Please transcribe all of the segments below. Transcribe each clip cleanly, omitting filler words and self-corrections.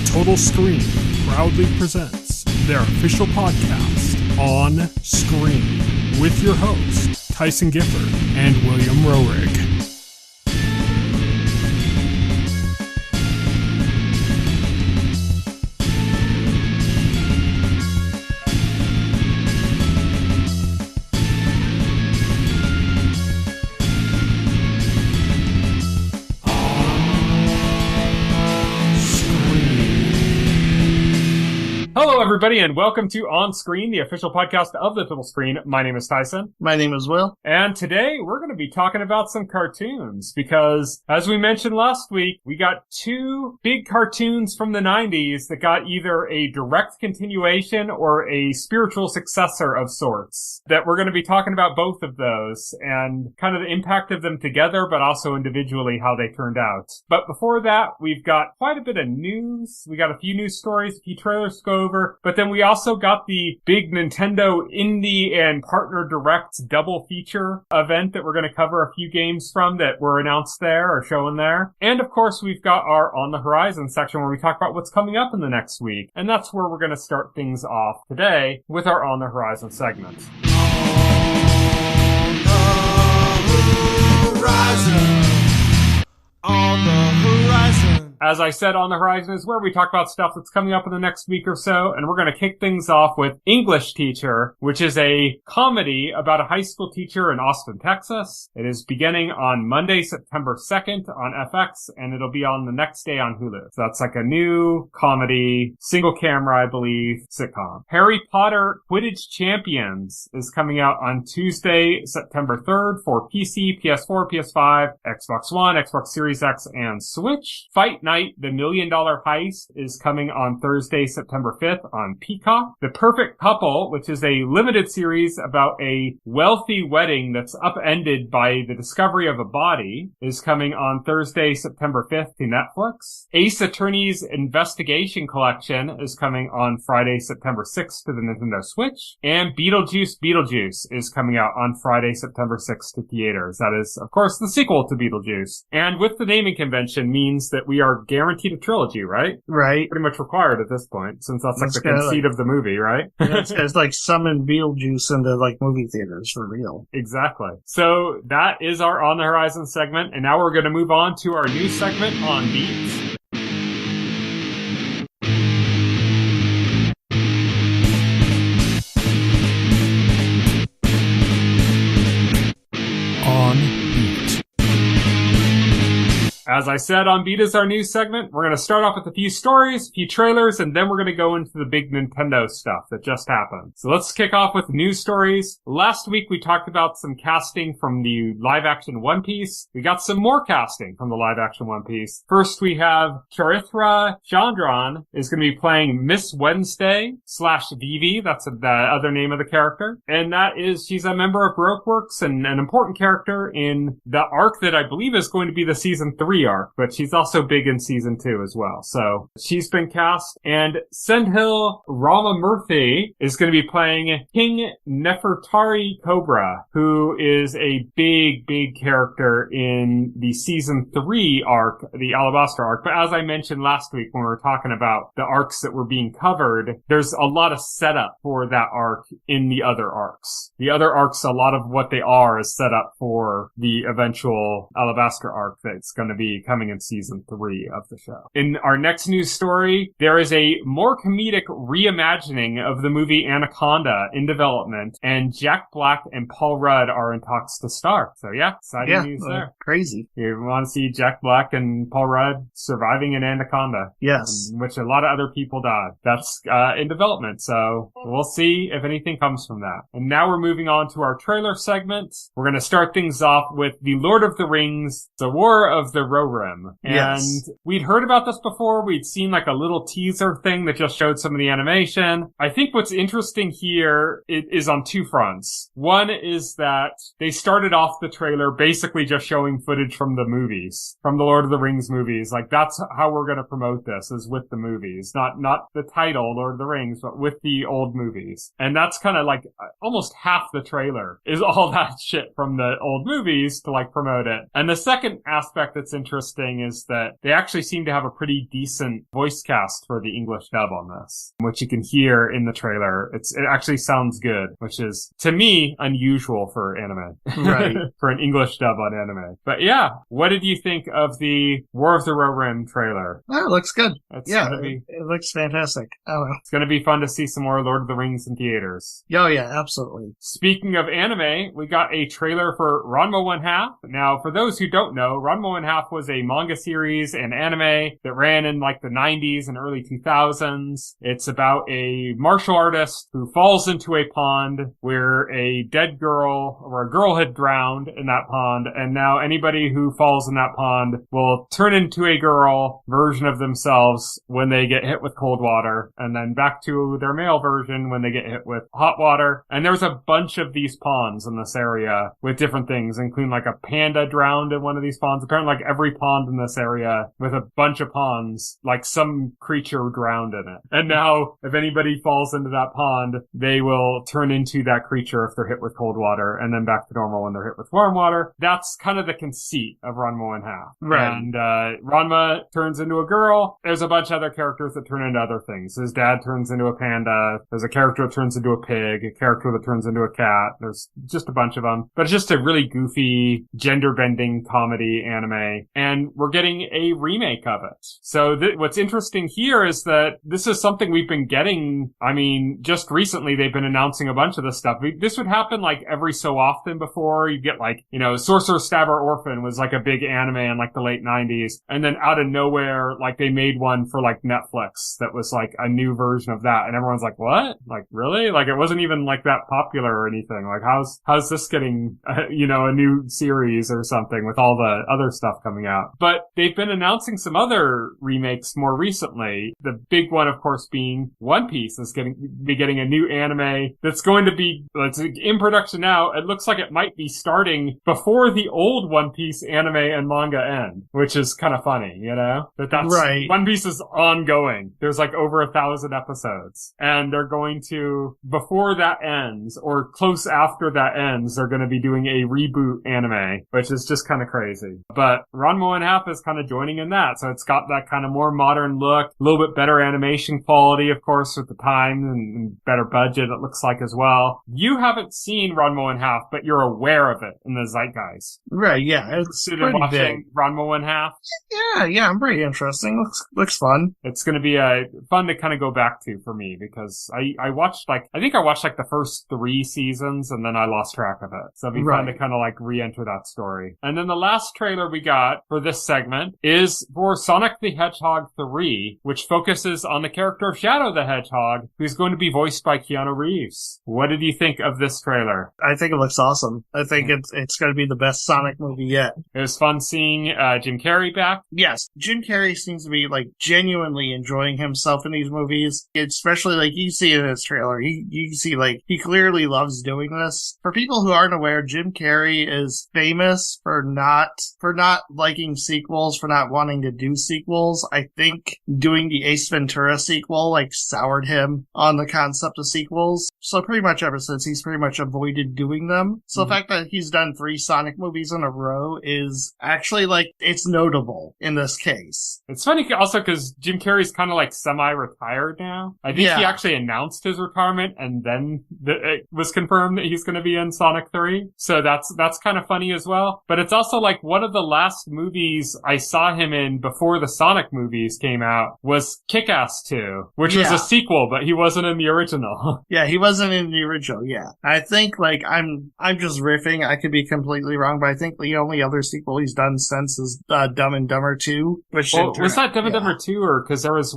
Total Screen proudly presents their official podcast, On Screen, with your hosts, Tyson Gifford and William Rohrig. Hello, everybody, and welcome to On Screen, the official podcast of the Total Screen. My name is Tyson. My name is Will. And today, we're going to be talking about some cartoons, because, as we mentioned last week, we got two big cartoons from the 90s that got either a direct continuation or a spiritual successor of sorts, that we're going to be talking about both of those, and kind of the impact of them together, but also individually how they turned out. But before that, we've got quite a bit of news. We got a few news stories, a few trailers to go over, but then we also got the big Nintendo Indie and Partner Direct double feature event that we're going to cover a few games from that were announced there or shown there. And of course, we've got our On the Horizon section where we talk about what's coming up in the next week. And that's where we're going to start things off today with our On the Horizon segment. On the horizon. On the horizon. As I said, On the Horizon is where we talk about stuff that's coming up in the next week or so, and we're going to kick things off with English Teacher, which is a comedy about a high school teacher in Austin, Texas. It is beginning on Monday, September 2nd on FX, and it'll be on the next day on Hulu. So that's like a new comedy, single camera, I believe, sitcom. Harry Potter Quidditch Champions is coming out on Tuesday, September 3rd for PC, PS4, PS5, Xbox One, Xbox Series X, and Switch. Fight Night, The $1 Million Heist is coming on Thursday, September 5th on Peacock. The Perfect Couple, which is a limited series about a wealthy wedding that's upended by the discovery of a body, is coming on Thursday, September 5th to Netflix. Ace Attorney's Investigation Collection is coming on Friday, September 6th to the Nintendo Switch. And Beetlejuice is coming out on Friday, September 6th to theaters. That is, of course, the sequel to Beetlejuice. And with the naming convention means that we are guaranteed a trilogy, right? Right. Pretty much required at this point, since that's like the conceit of the movie, right? It's like summon Beetlejuice into like movie theaters for real. Exactly. So that is our On the Horizon segment, and now we're going to move on to our new segment on Beats. On Beat. As I said, On Beat is our news segment. We're going to start off with a few stories, a few trailers, and then we're going to go into the big Nintendo stuff that just happened. So let's kick off with news stories. Last week we talked about some casting from the live-action One Piece. We got some more casting from the live-action One Piece. First we have Charithra. Chandran is going to be playing Miss Wednesday / Vivi. That's the other name of the character. And that is, she's a member of Ropeworks and an important character in the arc that I believe is going to be the Season 3 arc, but she's also big in Season 2 as well. So she's been cast. And Sendhil Ramamurthy is going to be playing King Nefertari Cobra, who is a big character in the Season 3 arc, the Alabaster arc. But as I mentioned last week when we were talking about the arcs that were being covered, there's a lot of setup for that arc in the other arcs. The other arcs, a lot of what they are is set up for the eventual Alabaster arc that's going to be coming in Season 3 of the show. In our next news story, there is a more comedic reimagining of the movie Anaconda in development, and Jack Black and Paul Rudd are in talks to star. So yeah, exciting news there. Crazy. You want to see Jack Black and Paul Rudd surviving an Anaconda. Yes. In which a lot of other people died. That's in development, so we'll see if anything comes from that. And now we're moving on to our trailer segment. We're going to start things off with The Lord of the Rings, The War of the Rohirrim. And we'd heard about this before. We'd seen like a little teaser thing that just showed some of the animation. I think what's interesting here is on two fronts. One is that they started off the trailer basically just showing footage from the movies, from the Lord of the Rings movies. Like that's how we're going to promote this, is with the movies. Not the title, Lord of the Rings, but with the old movies. And that's kind of like almost half the trailer is all that shit from the old movies to like promote it. And the second aspect that's interesting is that they actually seem to have a pretty decent voice cast for the English dub on this, which you can hear in the trailer. It actually sounds good, which is, to me, unusual for anime. Right. For an English dub on anime. But yeah, what did you think of the War of the Rohirrim trailer? Oh, it looks good. It looks fantastic. I don't know. It's going to be fun to see some more Lord of the Rings in theaters. Oh, yeah, absolutely. Speaking of anime, we got a trailer for Ranma 1/2. Now, for those who don't know, Ranma 1/2 was a manga series and anime that ran in like the 90s and early 2000s. It's about a martial artist who falls into a pond where a dead girl or a girl had drowned in that pond, and now anybody who falls in that pond will turn into a girl version of themselves when they get hit with cold water, and then back to their male version when they get hit with hot water. And there's a bunch of these ponds in this area with different things, including like a panda drowned in one of these ponds. Apparently like every pond in this area with a bunch of ponds, like some creature drowned in it. And now if anybody falls into that pond, they will turn into that creature if they're hit with cold water, and then back to normal when they're hit with warm water. That's kind of the conceit of Ranma 1/2. Right. And Ranma turns into a girl. There's a bunch of other characters that turn into other things. His dad turns into a panda. There's a character that turns into a pig, a character that turns into a cat. There's just a bunch of them. But it's just a really goofy, gender-bending comedy anime. And we're getting a remake of it. So what's interesting here is that this is something we've been getting. I mean, just recently they've been announcing a bunch of this stuff. This would happen like every so often before. You get like, Sorcerer, Stabber, Orphan was like a big anime in like the late 90s. And then out of nowhere, like they made one for like Netflix that was like a new version of that. And everyone's like, what? Like, really? Like it wasn't even like that popular or anything. Like how's this getting, a new series or something with all the other stuff coming out? But they've been announcing some other remakes more recently. The big one, of course, being One Piece is getting a new anime that's going to be, it's in production now. It looks like it might be starting before the old One Piece anime and manga end, which is kind of funny, that's right. One Piece is ongoing. There's like over 1,000 episodes, and they're going to, before that ends or close after that ends, they're going to be doing a reboot anime, which is just kind of crazy. But Ranma 1/2 is kind of joining in that, so it's got that kind of more modern look, a little bit better animation quality, of course, at the time, and better budget, it looks like, as well. You haven't seen Ranma 1/2, but you're aware of it in the zeitgeist. Right, yeah, it's pretty big. Ranma 1/2? Yeah, I'm pretty interesting. Looks fun. It's going to be fun to kind of go back to for me, because I watched like the first 3 seasons, and then I lost track of it. So it'll be fun to kind of like re-enter that story. And then the last trailer we got for this segment is for Sonic the Hedgehog 3, which focuses on the character of Shadow the Hedgehog, who's going to be voiced by Keanu Reeves. What did you think of this trailer? I think it looks awesome. I think it's going to be the best Sonic movie yet. It was fun seeing Jim Carrey back. Yes, Jim Carrey seems to be like genuinely enjoying himself in these movies. Especially like you see in this trailer, you see like he clearly loves doing this. For people who aren't aware, Jim Carrey is famous for not liking sequels, for not wanting to do sequels. I think doing the Ace Ventura sequel like soured him on the concept of sequels. So pretty much ever since, he's pretty much avoided doing them. So the fact that he's done 3 Sonic movies in a row is actually like, it's notable in this case. It's funny also because Jim Carrey's kind of like semi-retired now. I think he actually announced his retirement, and then it was confirmed that he's going to be in Sonic 3. So that's kind of funny as well. But it's also like one of the last movies I saw him in before the Sonic movies came out was Kick-Ass 2, which was a sequel, but he wasn't in the original. Yeah, he wasn't in the original, yeah. I think, like, I'm just riffing. I could be completely wrong, but I think the only other sequel he's done since is Dumb and Dumber 2. Which was that Dumb and Dumber 2, or because there was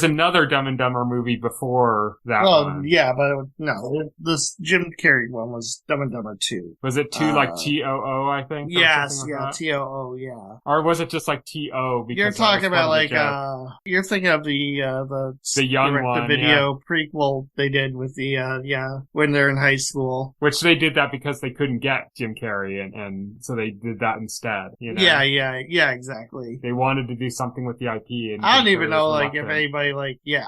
another Dumb and Dumber movie before that one? Yeah, but no, this Jim Carrey one was Dumb and Dumber 2. Was it 2 like T-O-O, I think? Yes, like T-O-O, yeah. Or was it just like T-O? You're talking about like, you're thinking of the young one, the video prequel they did with when they're in high school. Which they did that because they couldn't get Jim Carrey, and so they did that instead, Yeah, exactly. They wanted to do something with the IP. And I don't even know, like, if anybody,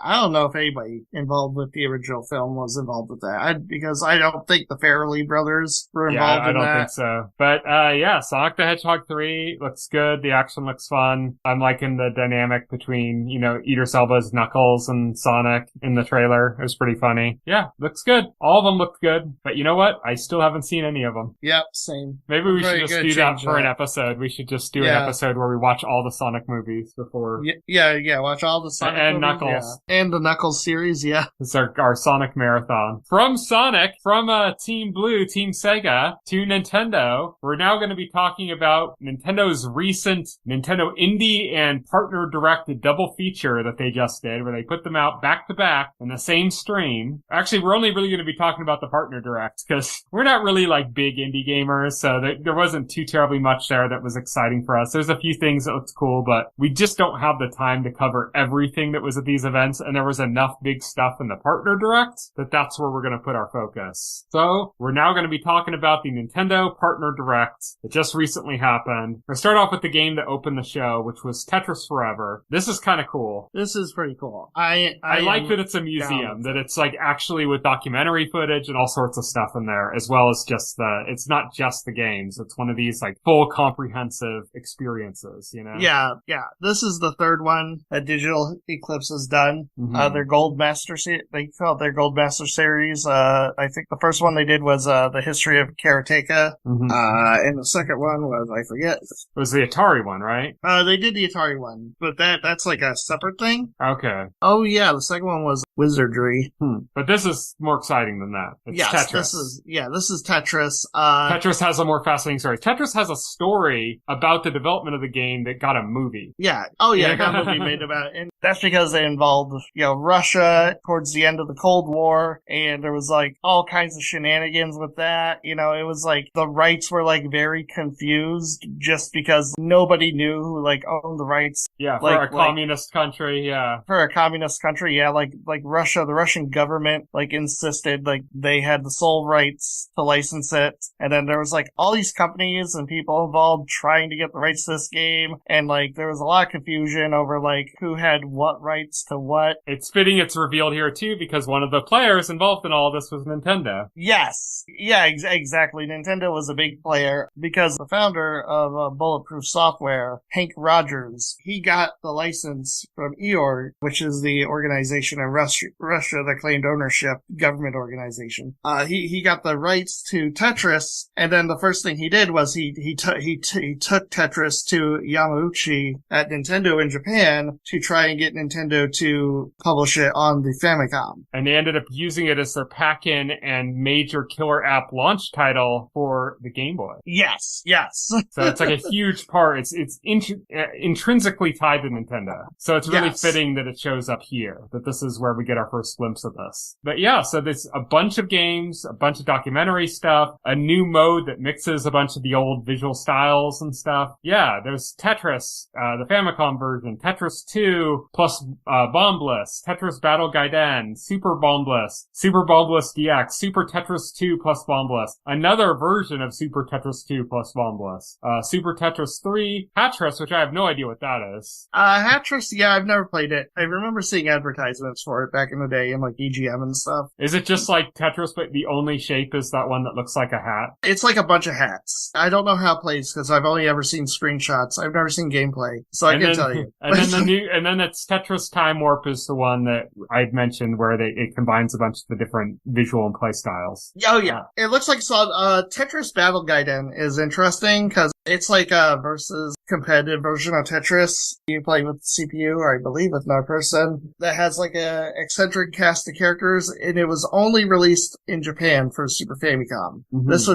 I don't know if anybody involved with the original film was involved with that because I don't think the Farrelly brothers were involved in that. I don't think so. But Sonic the Hedgehog 3 looks good. The action looks fun. I'm liking the dynamic between, Idris Elba's Knuckles and Sonic in the trailer. It was pretty funny. Yeah, looks good. All of them looked good. But you know what? I still haven't seen any of them. Yep, same. Maybe we should just do that for an episode. We should just do an episode where we watch all the Sonic movies before. Yeah, watch all the Sonic and movies. Knuckles. Yeah. And the Knuckles series, yeah. It's our Sonic marathon. From Sonic, from Team Blue, Team Sega, to Nintendo, we're now going to be talking about Nintendo's recent Nintendo Indie and Partner Direct double feature that they just did, where they put them out back to back in the same stream. Actually, we're only really going to be talking about the Partner Direct, because we're not really like big indie gamers, so there wasn't too terribly much there that was exciting for us. There's a few things that looked cool, but we just don't have the time to cover everything that was at these events, and there was enough big stuff in the Partner Direct that's where we're going to put our focus. So, we're now going to be talking about the Nintendo Partner Direct that just recently happened. We'll start off with the game that opened the show, which was Tetris Forever. This is kind of cool. This is pretty cool. I like that it's a museum, that it's like actually with documentary footage and all sorts of stuff in there, as well as just it's not just the games. It's one of these like full comprehensive experiences, Yeah. This is the third one that Digital Eclipse has done. Mm-hmm. Their Gold Master they call it their Gold Master series. I think the first one they did was the history of Karateka. Mm-hmm. And the second one was, I forget. It was the Atari one, right? They did the Atari one, but that's like a separate thing. Okay. Oh yeah, the second one was Wizardry. But this is more exciting than that. It's Tetris. This is Tetris. Tetris has a more fascinating story. Tetris has a story about the development of the game that got a movie. Yeah. Oh yeah, it got a movie made about it. And that's because they involved, Russia towards the end of the Cold War, and there was like all kinds of shenanigans with that. It was like the rights were like very confused just because nobody knew who like owned the rights. Yeah, for a communist country, yeah. For a communist country, yeah, like Russia, the Russian government like insisted like they had the sole rights to license it, and then there was like all these companies and people involved trying to get the rights to this game, and like there was a lot of confusion over like who had what rights to what. It's fitting it's revealed here too, because one of the players involved in all this was Nintendo. Yes. Yeah, exactly. Nintendo was a big player because the founder of Bulletproof Software, Hank Rogers, he got the license from EOR, which is the organization in Russia that claimed ownership, government organization. He got the rights to Tetris, and then the first thing he did was he took Tetris to Yamauchi at Nintendo in Japan to try and get Nintendo to publish it on the Famicom. And they ended up using it as their pack-in and major killer app launch title for the Game Boy. Yes. So it's like a huge part. It's intrinsically tied to Nintendo. So it's really fitting that it shows up here, that this is where we get our first glimpse of this. But yeah, so there's a bunch of games, a bunch of documentary stuff, a new mode that mixes a bunch of the old visual styles and stuff. Yeah, there's Tetris, the Famicom version, Tetris 2 plus Bombliss, Tetris Battle Gaiden, Super Bombliss DX, Super Tetris 2 plus Bombliss, another version of Super Tetris 2 plus Bombliss, Super Tetris 3, Hatris, which I have no idea what that is. Hatris, yeah, I've never played it. I remember seeing advertisements for it back in the day in like EGM and stuff. Is it just like Tetris, but the only shape is that one that looks like a hat? It's like a bunch of hats. I don't know how it plays because I've only ever seen screenshots. I've never seen gameplay, so I can tell you. And then it's Tetris Time Warp is the one that I'd mentioned where it combines a bunch of the different visual and play styles. Oh yeah, it looks like Tetris Battle Gaiden is interesting because it's like a versus competitive version of Tetris. You play with the CPU, or I believe with another person, that has like a eccentric cast of characters, and it was only released in Japan for Super Famicom. Mm-hmm. This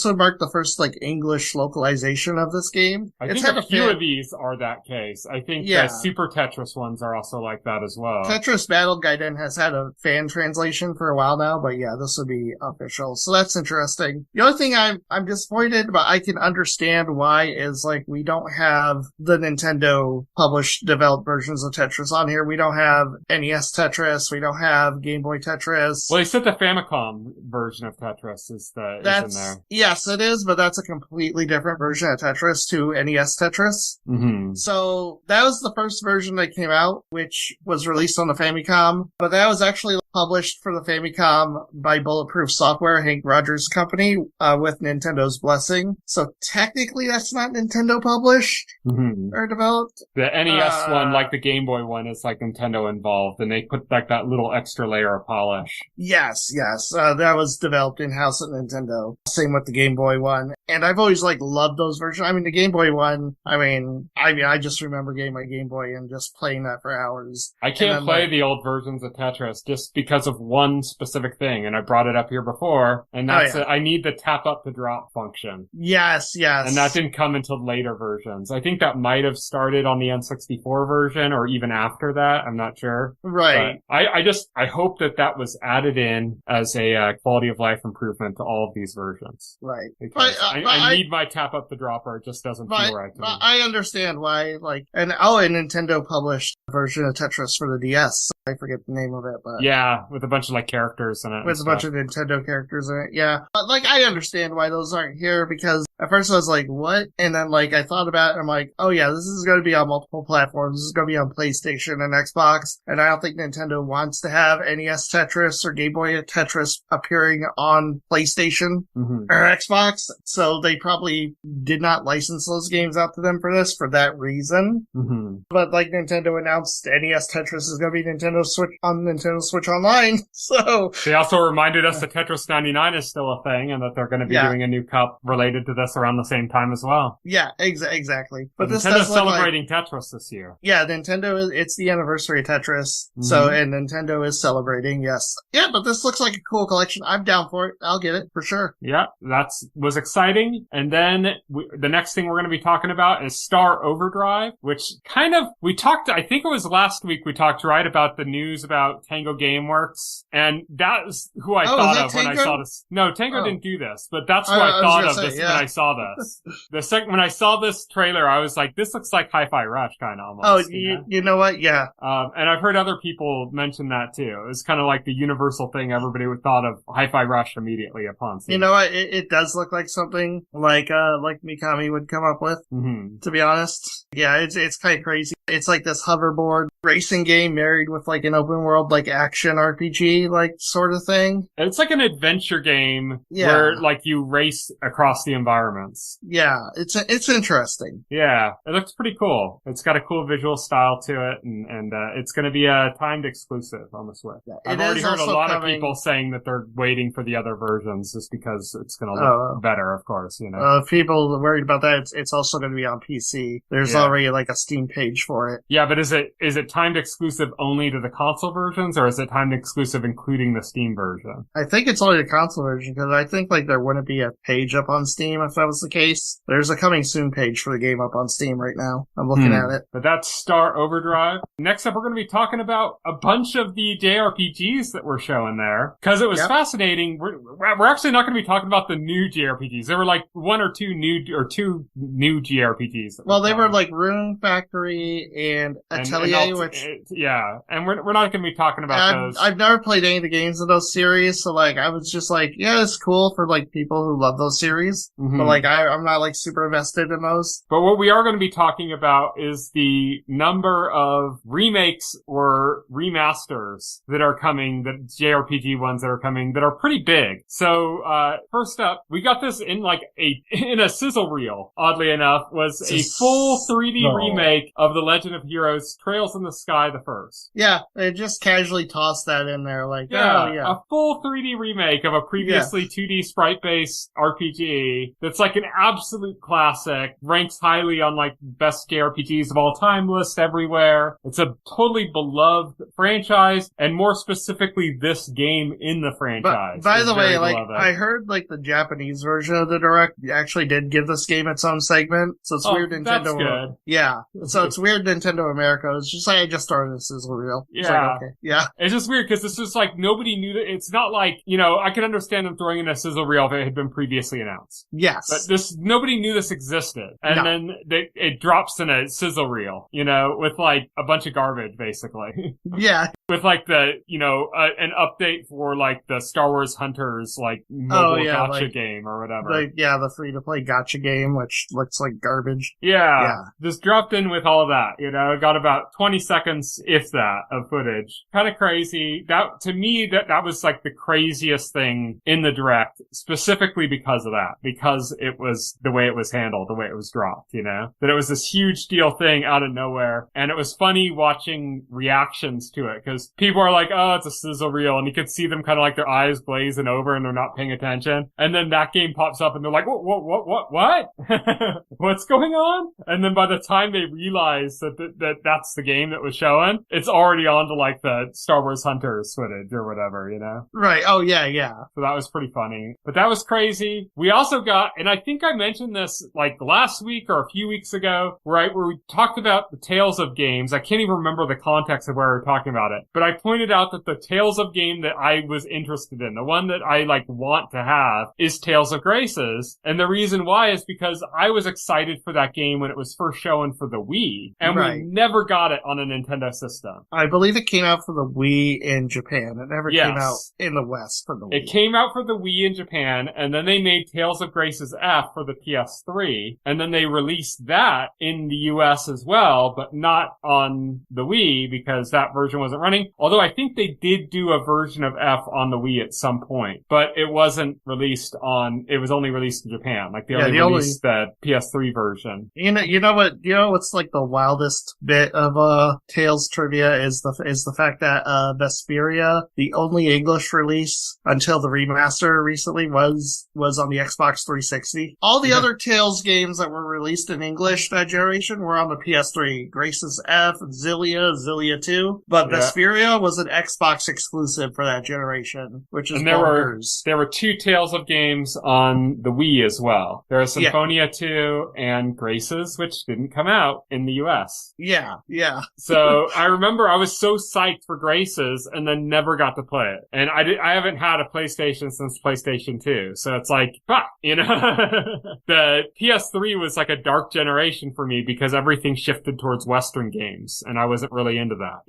would mark the first like English localization of this game. I think a few of these are that case. I think the Super Tetris ones are also like that as well. Tetris Battle Gaiden has had a fan translation for a while now, but yeah, this would be official. So that's interesting. The only thing I'm disappointed, but I can understand why, is like we don't have the Nintendo published developed versions of Tetris on here. We don't have NES Tetris. We don't have Game Boy Tetris. Well, they said the Famicom version of Tetris is in there. Yes, it is, but that's a completely different version of Tetris to NES Tetris. Mm-hmm. So that was the first version that came out, which was released on the Famicom, but that was actually published for the Famicom by Bulletproof Software, Hank Rogers' company, with Nintendo's blessing. So technically that's not Nintendo published or developed. The NES one, like the Game Boy one, is like Nintendo involved, and they put like that little extra layer of polish. Yes. That was developed in-house at Nintendo. Same with the Game Boy one. And I've always loved those versions. I mean, the Game Boy one, I just remember getting my Game Boy and just playing that for hours. I can't play the old versions of Tetris just because of one specific thing, and I brought it up here before, and that's I need the tap up to drop function. Yes. And that didn't come until later versions. I think that might have started on the N64 version, or even after that. I'm not sure. Right. But I hope that was added in as a quality of life improvement to all of these versions. Right. Because I need my tap up the dropper. It just doesn't feel right to me. I understand why, and Nintendo published a version of Tetris for the DS. I forget the name of it, but... Yeah, with a bunch of, characters in it. With a bunch of Nintendo characters in it, yeah. But, I understand why those aren't here, because at first I was like, what? And then, I thought about it, and I'm like, oh yeah, this is going to be on multiple platforms. This is going to be on PlayStation and Xbox, and I don't think Nintendo wants to have NES Tetris or Game Boy Tetris appearing on PlayStation or Xbox, so they probably did not license those games out to them for this, for that reason. But, Nintendo announced NES Tetris is going to be Nintendo Switch Online, so... They also reminded us that Tetris 99 is still a thing, and that they're going to be doing a new cup related to this around the same time as well. Yeah, exactly. But this Nintendo's celebrating Tetris this year. Yeah, it's the anniversary of Tetris, and Nintendo is celebrating, yes. Yeah, but this looks like a cool collection. I'm down for it. I'll get it, for sure. Yeah, was exciting. And then the next thing we're going to be talking about is Star Overdrive, which I think it was last week we talked, right, about the news about Tango Gameworks, and that is who I thought of when I saw this. No, Tango didn't do this, but that's who I thought of when I saw this. When I saw this trailer, I was like, this looks like Hi-Fi Rush, kind of almost. Oh, you know what? Yeah. And I've heard other people mention that too. It's kind of like the universal thing everybody would thought of Hi-Fi Rush immediately upon seeing. You know what? It does look like something like Mikami would come up with, to be honest. Yeah, it's kind of crazy. It's like this hoverboard racing game married with an open world action RPG sort of thing. It's like an adventure game where you race across the environments. Yeah, it's interesting. Yeah, it looks pretty cool. It's got a cool visual style to it, and it's going to be a timed exclusive on the Switch. Yeah, I've already heard a lot of people saying that they're waiting for the other versions just because it's going to look better, of course. If people are worried about that, it's also going to be on PC. There's already a Steam page for it. Yeah, but is it timed exclusive only to the console versions, or is it timed exclusive including the Steam version? I think it's only the console version, because I think there wouldn't be a page up on Steam if that was the case. There's a coming soon page for the game up on Steam right now. I'm looking at it. But that's Star Overdrive. Next up, we're going to be talking about a bunch of the JRPGs that we're showing there, because it was fascinating. We're actually not going to be talking about the new JRPGs. There were one or two new JRPGs. Well, they were Rune Factory and Atelier, and we're not going to be talking about those. I've never played any of the games in those series, so I was just yeah, it's cool for people who love those series, but I'm not super invested in those. But what we are going to be talking about is the number of remakes or remasters that are coming, the JRPG ones that are coming, that are pretty big. So first up, we got this in in a sizzle reel, oddly enough, was a full 3D remake of The Legend of Heroes Trails in the Sky the First. Yeah, they just casually tossed that in there, a full 3D remake of a previously 2D sprite-based RPG that's an absolute classic, ranks highly on best JRPGs of all time list everywhere. It's a totally beloved franchise, and more specifically, this game in the franchise. But, by the way, I heard the Japanese version of the Direct actually did give this game its own segment, so it's weird Nintendo. That's good. Yeah, so it's weird Nintendo America. It's just I just started this as real. Yeah. Okay. Yeah. It's just weird because it's just nobody knew that. It's not I could understand them throwing in a sizzle reel if it had been previously announced. Yes. But nobody knew this existed. And then it drops in a sizzle reel, with a bunch of garbage, basically. Yeah. With an update for the Star Wars Hunters mobile gacha game or whatever. The free to play gacha game, which looks like garbage. Yeah. Just dropped in with all of that. that, got about 20 seconds, if that, of footage. Kind of crazy. That, to me, that was like the craziest thing in the direct, specifically because of that, because it was the way it was handled, the way it was dropped, that it was this huge deal thing out of nowhere. And it was funny watching reactions to it, because people are like, oh, it's a sizzle reel, and you could see them kind of like their eyes glazing over and they're not paying attention. And then that game pops up and they're like, what? What's going on? And then by the time they realize that that's the game that was showing, it's already on to like the Star Wars Hunters footage or whatever, Right. Oh, yeah. So that was pretty funny. But that was crazy. We also got, and I think I mentioned this like last week or a few weeks ago, right, where we talked about the Tales of games. I can't even remember the context of where we were talking about it, but I pointed out that the Tales of game that I was interested in, the one that I like want to have, is Tales of Graces. And the reason why is because I was excited for that game when it was first showing for the Wii, and we never got it on a Nintendo system. I believe it came out for the Wii in Japan. It never came out in the West for the Wii. It came out for the Wii in Japan, and then they made Tales of Graces F for the PS3, and then they released that in the US as well, but not on the Wii because that version wasn't running. Although I think they did do a version of F on the Wii at some point, but it wasn't released it was only released in Japan. Like they only released the PS3 version. You know what's like the wildest bit of Tales trivia is the fact that Vesperia, the only English release until the remaster recently, was on the Xbox 360. All the other Tales games that were released in English that generation were on the PS3. Graces F, Zillia 2, but Vesperia was an Xbox exclusive for that generation, which is bonkers. There were two Tales of games on the Wii as well. There was Symphonia 2 and Graces, which didn't come out in the US. Yeah. So I remember I was so psyched for Graces and then never got to play it. And I haven't had a PlayStation since PlayStation 2. So it's like, fuck, The PS3 was like a dark generation for me because everything shifted towards Western games and I wasn't really into that,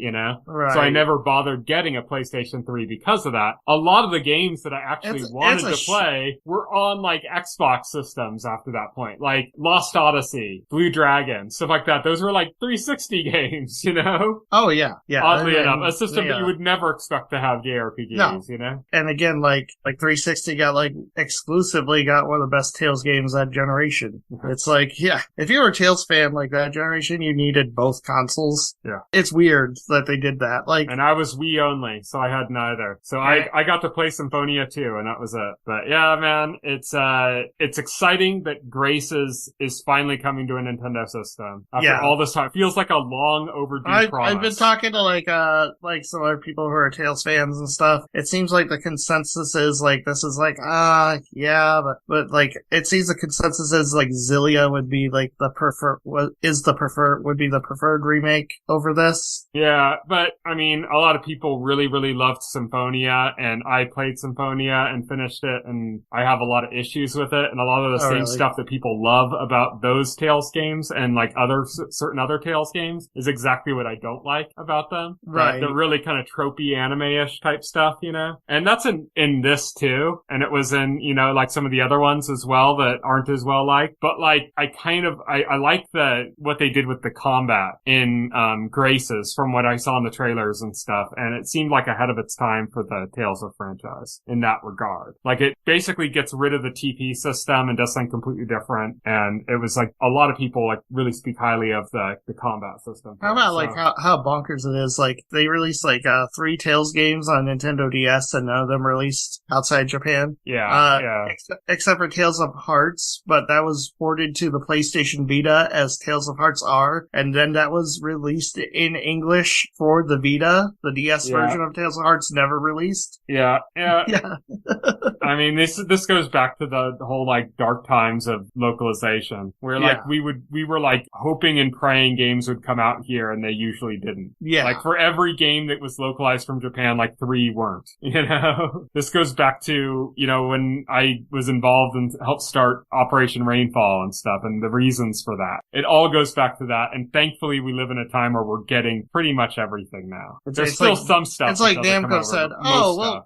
Right. So I never bothered getting a PlayStation 3 because of that. A lot of the games that I actually wanted to play were on like Xbox systems after that point. Like Lost Odyssey, Blue Dragon, stuff like that. Those were like 360 games, Oh, yeah. Oddly enough, a system that you would never expect to have JRPGs, And again, like 360 exclusively got one of the best Tales games that generation. It's like, if you were a Tales fan like that generation, you needed both consoles. Yeah. It's weird that they did that. And I was Wii only, so I had neither. So I got to play Symphonia 2, and that was it. But yeah, man, it's exciting that Graces is finally coming to a Nintendo system after all this time. It feels like a long overdue promise. I've been talking to like some other people who are Tales fans and stuff. It seems like the consensus is like this is like but like it seems the consensus is like Zillia would be like the preferred remake over this. Yeah, but I mean, a lot of people really, really loved Symphonia, and I played Symphonia and finished it, and I have a lot of issues with it, and a lot of the same stuff that people love about those Tales games and like certain other Tales games is exactly what I don't like about them. Right. The really kind of tropey anime-ish type stuff, And that's in this too, and it was in, like some of the other ones as well that aren't as well liked. But like, I like what they did with the combat in Graces from what I saw in the trailers and stuff, and it seemed like ahead of its time for the Tales of franchise in that regard. Like it basically gets rid of the TP system and does something completely different, and it was like a lot of people like really speak highly of the combat system. How about how bonkers it is? Like they released like 3 Tales games on Nintendo DS and none of them released outside Japan. Yeah. Except for Tales of Hearts, but that was ported to the PlayStation Vita as Tales of Hearts R, and then that was released in English for the Vita. The DS version of Tales of Hearts never released. Yeah. I mean, this goes back to the whole like dark times of localization, where like we were like hoping and praying games would come out here, and they usually didn't. Yeah. Like for every game that was localized from Japan, like 3 weren't. This goes back to when I was involved and helped start Operation Rainfall and stuff, and the reasons for that. It all goes back to that, and thankfully we live in a time where we're getting pretty much everything now. There's still some stuff. It's like Namco said,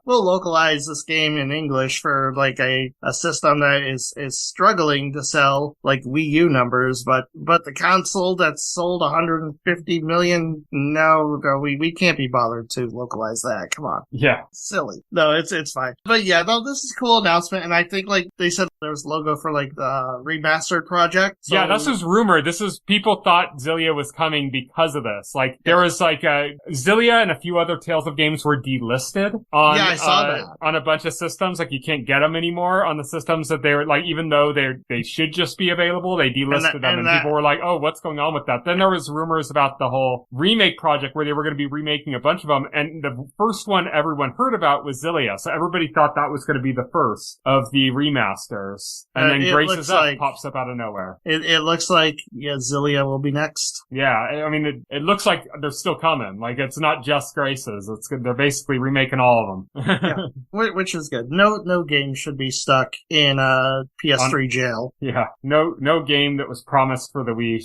we'll localize this game in English push for like a system that is struggling to sell like Wii U numbers, but the console that's sold 150 million, no, we can't be bothered to localize that. Come on. Yeah. Silly. No, it's fine. But yeah, no, this is a cool announcement, and I think like they said there was logo for like the remastered project. So... Yeah, this was rumored. People thought Xillia was coming because of this. Like, there was like Xillia and a few other Tales of games were delisted on, I saw that. On a bunch of systems. Like, you can't get them anymore on the systems that they were like, even though they should just be available, they delisted them, and people were like, oh, what's going on with that? Then there was rumors about the whole remake project where they were going to be remaking a bunch of them, and the first one everyone heard about was Xillia, so everybody thought that was going to be the first of the remasters. And then Grace's Up pops up out of nowhere. It looks like, Xillia will be next. Yeah, I mean, it looks like they're still coming. Like, it's not just Grace's. It's good. They're basically remaking all of them. Yeah, which is good. No game should be stuck in PS3 jail. Yeah, no game that was promised for the Wii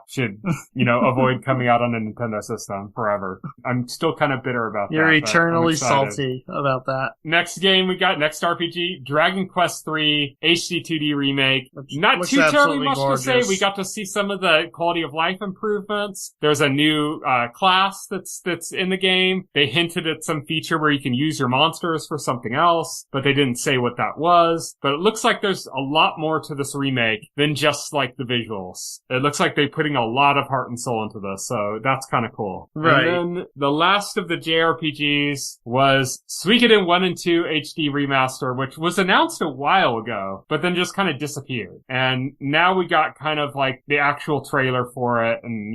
should avoid coming out on a Nintendo system forever. I'm still kind of bitter about that. You're eternally salty about that. Next game we got, next RPG, Dragon Quest III HD 2D remake. Not too terribly much to say. We got to see some of the quality of life improvements. There's a new class that's in the game. They hinted at some feature where you can use your monsters for something else, but they didn't say what that was. But it looks like there's a lot more to this remake than just like the visuals. It looks like they're putting a lot of heart and soul into this, so that's kind of cool. Right. And then the last of the JRPGs was Suikoden 1 and 2 HD remaster, which was announced a while ago, but then just kind of disappeared. And now we got kind of like the actual trailer for it and,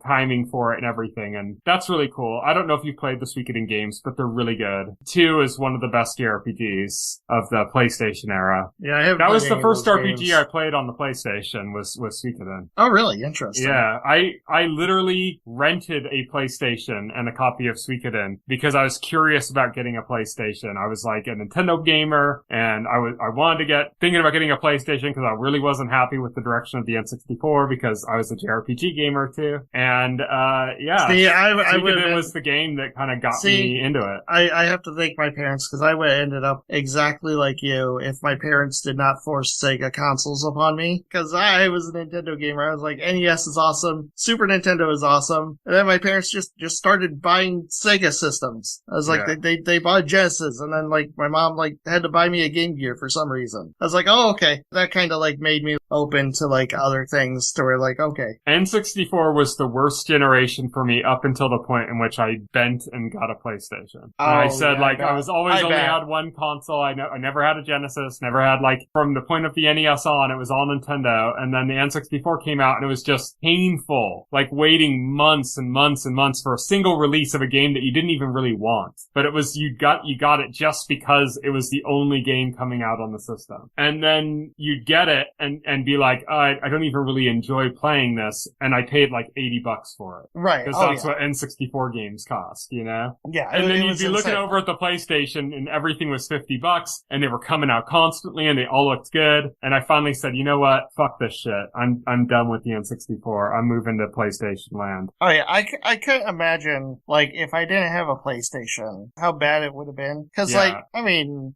timing for it and everything. And that's really cool. I don't know if you've played the Suikoden games, but they're really good. 2 is one of the best JRPGs of the PlayStation era. Yeah, I have. That was the first RPG I played on the PlayStation was Suikoden. Oh, really? Interesting. Yeah, I literally rented a PlayStation and a copy of Suikoden because I was curious about getting a PlayStation. I was like a Nintendo gamer, and I wanted to thinking about getting a PlayStation because I really wasn't happy with the direction of the N64 because I was a JRPG gamer too. And yeah, see, Suikoden was the game that kind of got me into it. I have to thank my parents because I would have ended up exactly like you if my parents did not force Sega consoles upon me, because I was a Nintendo gamer. I was like, NES is awesome, Super Nintendo is awesome, and then my parents just started buying Sega systems. I was like, they bought Genesis, and then like my mom like had to buy me a Game Gear for some reason. I was like, oh, okay. That kind of like made me open to like other things to where like, okay. N64 was the worst generation for me up until the point in which I bent and got a PlayStation. Oh, and I said I was always only had one console. I never had a Genesis, never had like from the point of the NES on, it was all Nintendo. And then the N64 came out and it was just painful, like waiting months and months and months for a single release of a game that you didn't even really want. But it was, you got it just because it was the only game coming out on the system. And then you'd get it and be like, I don't even really enjoy playing this. And I paid like $80 for it. Right. Because that's what N64 games cost, Yeah. And then you'd be looking over at the PlayStation and everything was $50 and they were coming out constantly and they all looked good. And I finally said, you know what? Fuck this shit. I'm done with the N64. I'm moving to PlayStation land. Oh yeah. I couldn't imagine like if I didn't have a PlayStation, how bad it would have been. Cause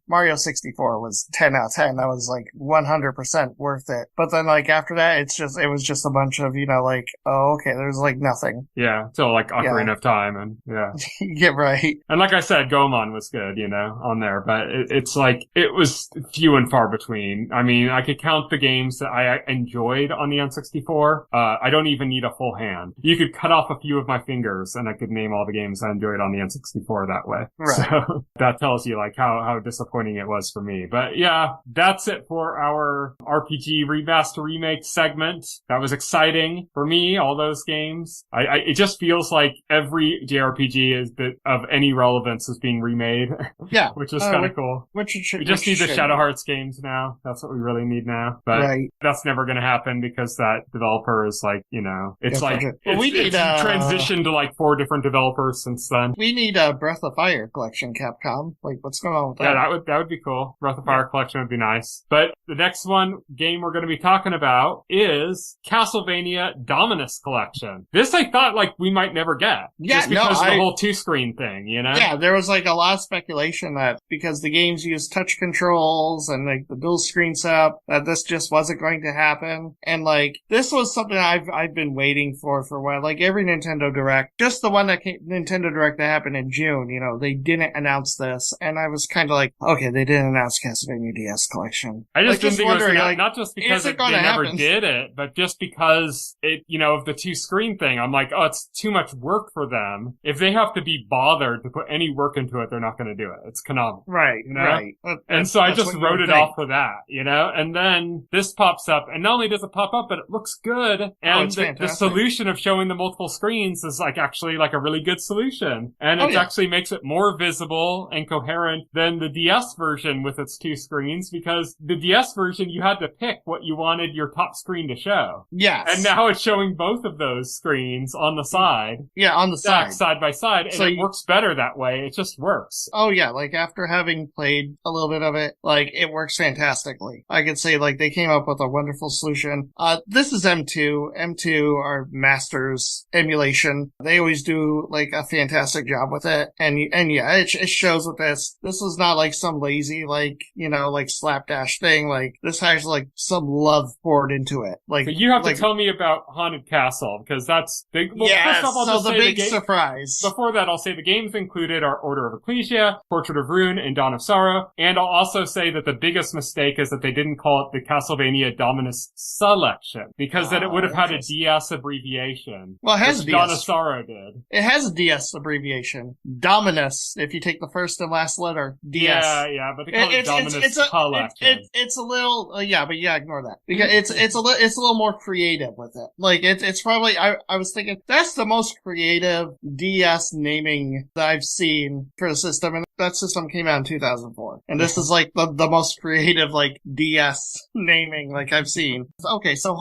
Mario 64 was 10 out of 10. That was like 100% worth it. But then like after that, it was just a bunch of, like, oh, okay, there's like nothing. Yeah. So like Ocarina of Time and yeah. Yeah, right. And like I said, Goemon was good, on there, but it's like, it was few and far between. I mean, I could count the games that I enjoyed on the N64. I don't even need a full hand. You could cut off a few of my fingers and I could name all the games I enjoyed on the N64 that way. Right. So that tells you like how disappointing it was for me. But yeah, that's it for our RPG remaster remake segment. That was exciting for me, all those games. It just feels like every JRPG of any relevance is being remade. Yeah. Which is kind of cool. We just need the Shadow Hearts games now. That's what we really need now. But that's never going to happen because that developer is like, it's it's transitioned to like 4 different developers since then. We need a Breath of Fire collection, Capcom. Like, what's going on with that? Yeah, that would be cool. Breath of Fire collection would be nice. But the next game we're going to be talking about is Castlevania Dominus Collection. This I thought, like, we might never get. Yeah, just because of the whole 2-screen thing, you know? Yeah, there was, like, a lot of speculation that because the games use touch controls and, like, the dual screen setup, that this just wasn't going to happen. And, like, this was something I've been waiting for a while. Like, every Nintendo Direct, just the one that Nintendo Direct that happened in June, you know, they didn't announce this. And I was kind of like, okay, they didn't announce Castlevania DS Collection. I just didn't think it was like, not just because they never did it, but just because it, you know, of the 2-screen thing. I'm like, oh, it's too much work for them. If they have to be bothered to put any work into it, they're not going to do it. It's canonical. Right, you know? right. And so I just wrote it off for that, you know? And then this pops up, and not only does it pop up, but it looks good. And the solution of showing the multiple screens is like actually like a really good solution. And it actually makes it more visible and coherent than the DS version with its 2 screens, because the DS version, you had to pick what you wanted your top screen to show. Yes. And now it's showing both of those screens on the side. Yeah, on the side. Side by side. And so it works better that way. It just works. Oh yeah, like after having played a little bit of it, like it works fantastically. I could say like they came up with a wonderful solution. This is M2. M2 are masters emulation. They always do like a fantastic job with it. And yeah, it shows with this. This is not like some lazy, like, you know, like slapdash thing. Like this has like some love poured into it. Like, but you have to tell me about Haunted Castle, because that's big. Well, yes, first off, I'll just the say big surprise. Before that, I'll say the games included are Order of Ecclesia, Portrait of Ruin, and Dawn of Sorrow. And I'll also say that the biggest mistake is that they didn't call it the Castlevania Dominus Selection, because then it would have had a DS abbreviation. Well, it has a DS. Dawn of Sorrow did. It has a DS abbreviation. Dominus, if you take the first and last letter. DS. Yeah, but they call it Dominus Collection. It's a little, ignore that. Because it's a little more creative with it. Like, it's probably, I was thinking, that's the most creative DS naming that I've seen for a system, and that system came out in 2004. And this is like the most creative, like, DS naming, like, I've seen. Okay, so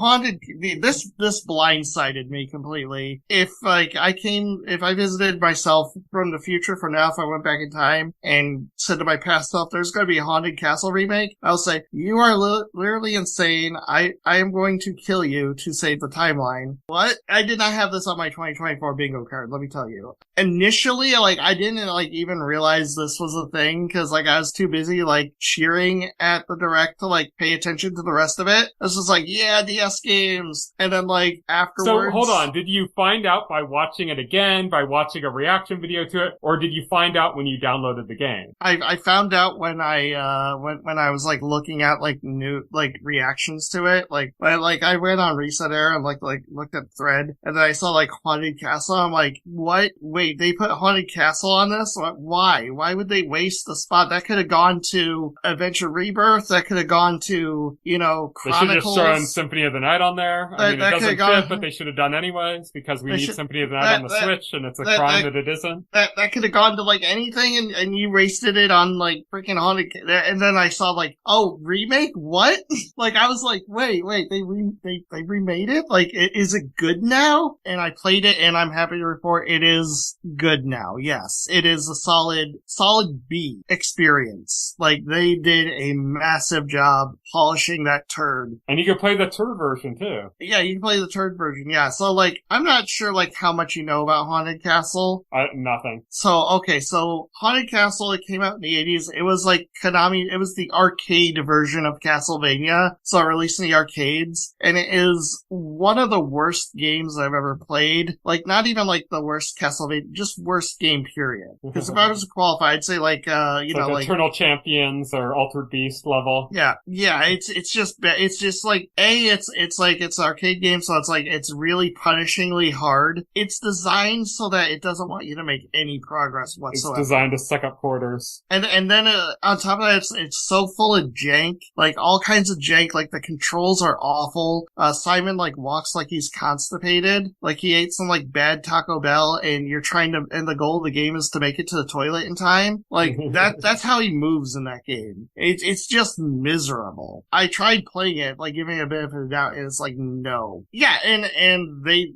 this blindsided me completely. If I visited myself from the future for now, if I went back in time and said to my past self, there's going to be a Haunted Castle remake, I'll say, you are literally insane. I am going to kill you to save the timeline. What? I did not have this on my 2024 bingo card, let me tell you. Initially, like, I didn't, like, even realize this was a thing, because, like, I was too busy, like, cheering at the Direct to, like, pay attention to the rest of it. This was like, yeah, DS games. And then, like, afterwards... So, hold on. Did you find out by watching it again, by watching a reaction video to it, or did you find out when you downloaded the game? I found out when I was, like, looking at, like, new, like, reactions to it. Like, I went on Reset Era and, like, looked at the thread, and then I saw, like, Haunted Castle. I'm like, what? Wait, they put Haunted Castle on this? Why? Why would they waste the spot? That could have gone to Adventure Rebirth. That could have gone to, you know, Chronicles. They should have thrown Symphony of the Night on there. I mean, it doesn't fit, but they should have done anyways, because we need Symphony of the Night on the Switch, and it's a crime that it isn't. That could have gone to, like, anything, and you wasted it on, like, freaking Haunted... And then I saw, like, oh, remake? What? Like, I was like, wait, they remade it? Like, is it good now? And I played it, and I'm happy to report it is good now. Yes, it is a solid B experience. Like, they did a massive job polishing that turd. And you can play the turd version, too. Yeah, you can play the turd version, yeah. So, like, I'm not sure, like, how much you know about Haunted Castle. Nothing. So Haunted Castle, it came out in the 80s. It was, like, Konami, it was the arcade version of Castlevania. So it released in the arcades. And it is one of the worst games I've ever played. Like, not even, like, the worst Castlevania, just worst game, period. Because if I was to qualify, I'd say, like, like Eternal Champions or Altered Beast level. Yeah, it's just like, it's an arcade game, so it's like, it's really punishingly hard. It's designed so that it doesn't want you to make any progress whatsoever. It's designed to suck up quarters. And then on top of that, it's so full of jank, like all kinds of jank, like the controls are awful. Simon, like, walks like he's constipated, like he ate some, like, bad Taco Bell, and the goal of the game is to make it to the toilet in time. time. Like, that's how he moves in that game. It's just miserable. I tried playing it, like, giving it a benefit of the doubt, and it's like, no. Yeah, and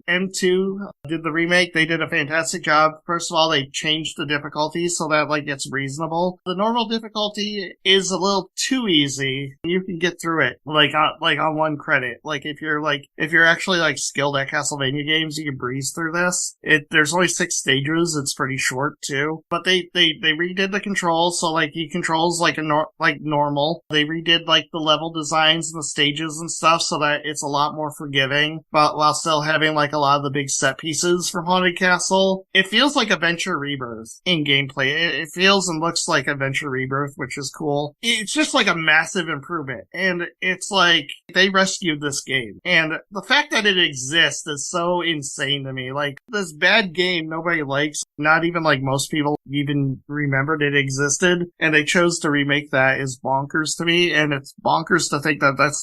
M2 did the remake. They did a fantastic job. First of all, they changed the difficulty so that, like, it's reasonable. The normal difficulty is a little too easy. You can get through it, like on one credit. Like, if you're actually, like, skilled at Castlevania games, you can breeze through this. There's only 6 stages. It's pretty short, too. But they redid the controls, so, like, he controls like normal. They redid, like, the level designs and the stages and stuff so that it's a lot more forgiving, but while still having, like, a lot of the big set pieces from Haunted Castle. It feels like Adventure Rebirth in gameplay. It feels and looks like Adventure Rebirth, which is cool. It's just, like, a massive improvement, and it's like they rescued this game. And the fact that it exists is so insane to me. Like, this bad game nobody likes, not even, like, most people even remembered it existed, and they chose to remake that is bonkers to me, and it's bonkers to think that this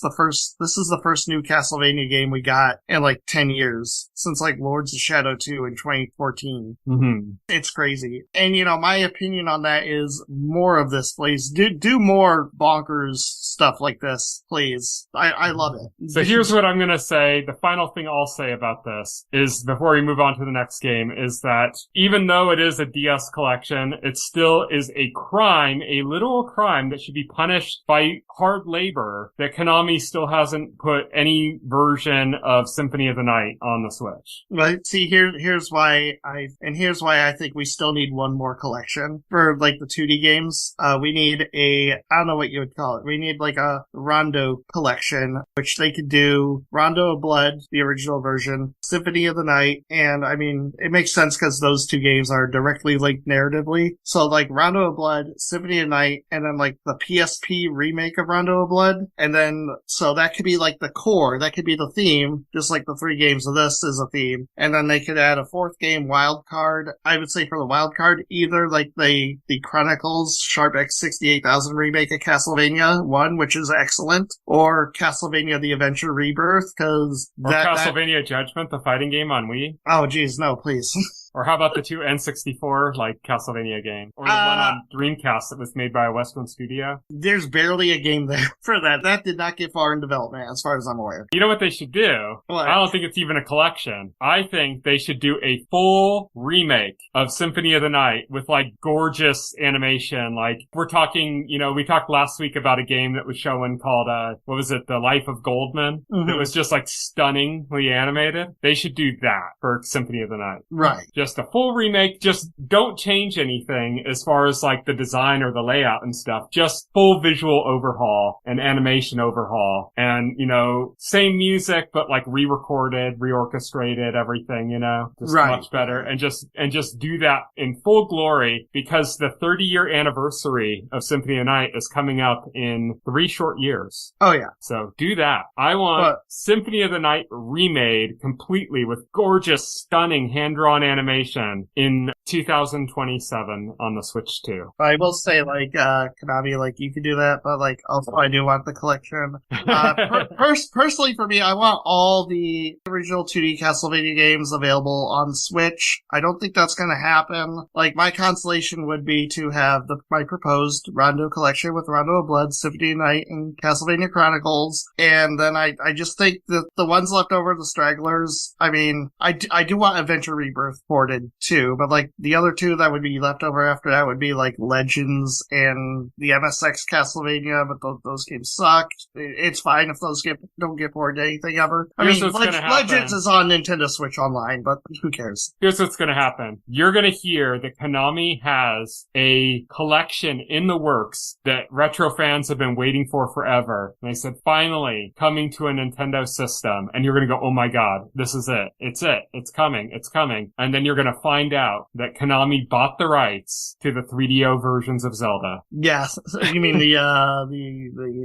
is the first new Castlevania game we got in, like, 10 years, since, like, Lords of Shadow 2 in 2014. Mm-hmm. It's crazy. And, you know, my opinion on that is more of this, please. Do more bonkers stuff like this, please. I love it. So here's what I'm gonna say. The final thing I'll say about this is, before we move on to the next game, is that even though it is a DS collection, it still is a crime, a literal crime that should be punished by hard labor, that Konami still hasn't put any version of Symphony of the Night on the Switch. But see, here's why I think we still need one more collection for, like, the 2D games. We need I don't know what you would call it. We need, like, a Rondo collection, which they could do Rondo of Blood, the original version, Symphony of the Night, and, I mean, it makes sense because those two games are directly linked narratively. So, like, Rondo of Blood, Symphony of the Night, and then, like, the PSP remake of Rondo of Blood, and then, so that could be, like, the core, that could be the theme, just like the 3 games of this is a theme, and then they could add a 4th game, Wild Card. I would say for the Wild Card, either, like, the Chronicles Sharp X68000 remake of Castlevania 1, which is excellent, or Castlevania The Adventure Rebirth, because Castlevania Judgment, the fighting game on Wii. Oh, geez, no, please. Or how about the 2 N64, like, Castlevania game? Or the one on Dreamcast that was made by a Western studio? There's barely a game there for that. That did not get far in development, as far as I'm aware. You know what they should do? What? I don't think it's even a collection. I think they should do a full remake of Symphony of the Night with, like, gorgeous animation. Like, we're talking, you know, we talked last week about a game that was showing called, what was it? The Life of Goldman? Mm-hmm. It was just, like, stunningly animated. They should do that for Symphony of the Night. Right. Just a full remake. Just don't change anything as far as, like, the design or the layout and stuff. Just full visual overhaul and animation overhaul. And, you know, same music, but, like, re-recorded, reorchestrated, everything, you know? Just right. Much better. And just do that in full glory, because the 30-year anniversary of Symphony of the Night is coming up in 3 short years. Oh, yeah. So do that. I want Symphony of the Night remade completely with gorgeous, stunning hand-drawn animation in 2027 on the Switch too. I will say, like, Konami, like, you can do that, but, like, also I do want the collection. Personally for me, I want all the original 2D Castlevania games available on Switch. I don't think that's gonna happen. Like, my consolation would be to have my proposed Rondo collection with Rondo of Blood, Symphony of the Night, and Castlevania Chronicles. And then I just think that the ones left over, the stragglers, I mean, I do want Adventure Rebirth ported too, but, like, the other 2 that would be left over after that would be, like, Legends and the MSX Castlevania, but those games suck. It's fine if those don't get ported to anything ever. I mean, Legends is on Nintendo Switch Online, but who cares? Here's what's gonna happen. You're gonna hear that Konami has a collection in the works that retro fans have been waiting for forever. And they said, finally, coming to a Nintendo system. And you're gonna go, oh my god, this is it. It's it. It's coming. It's coming. And then you're gonna find out that Konami bought the rights to the 3DO versions of Zelda. Yeah, you mean the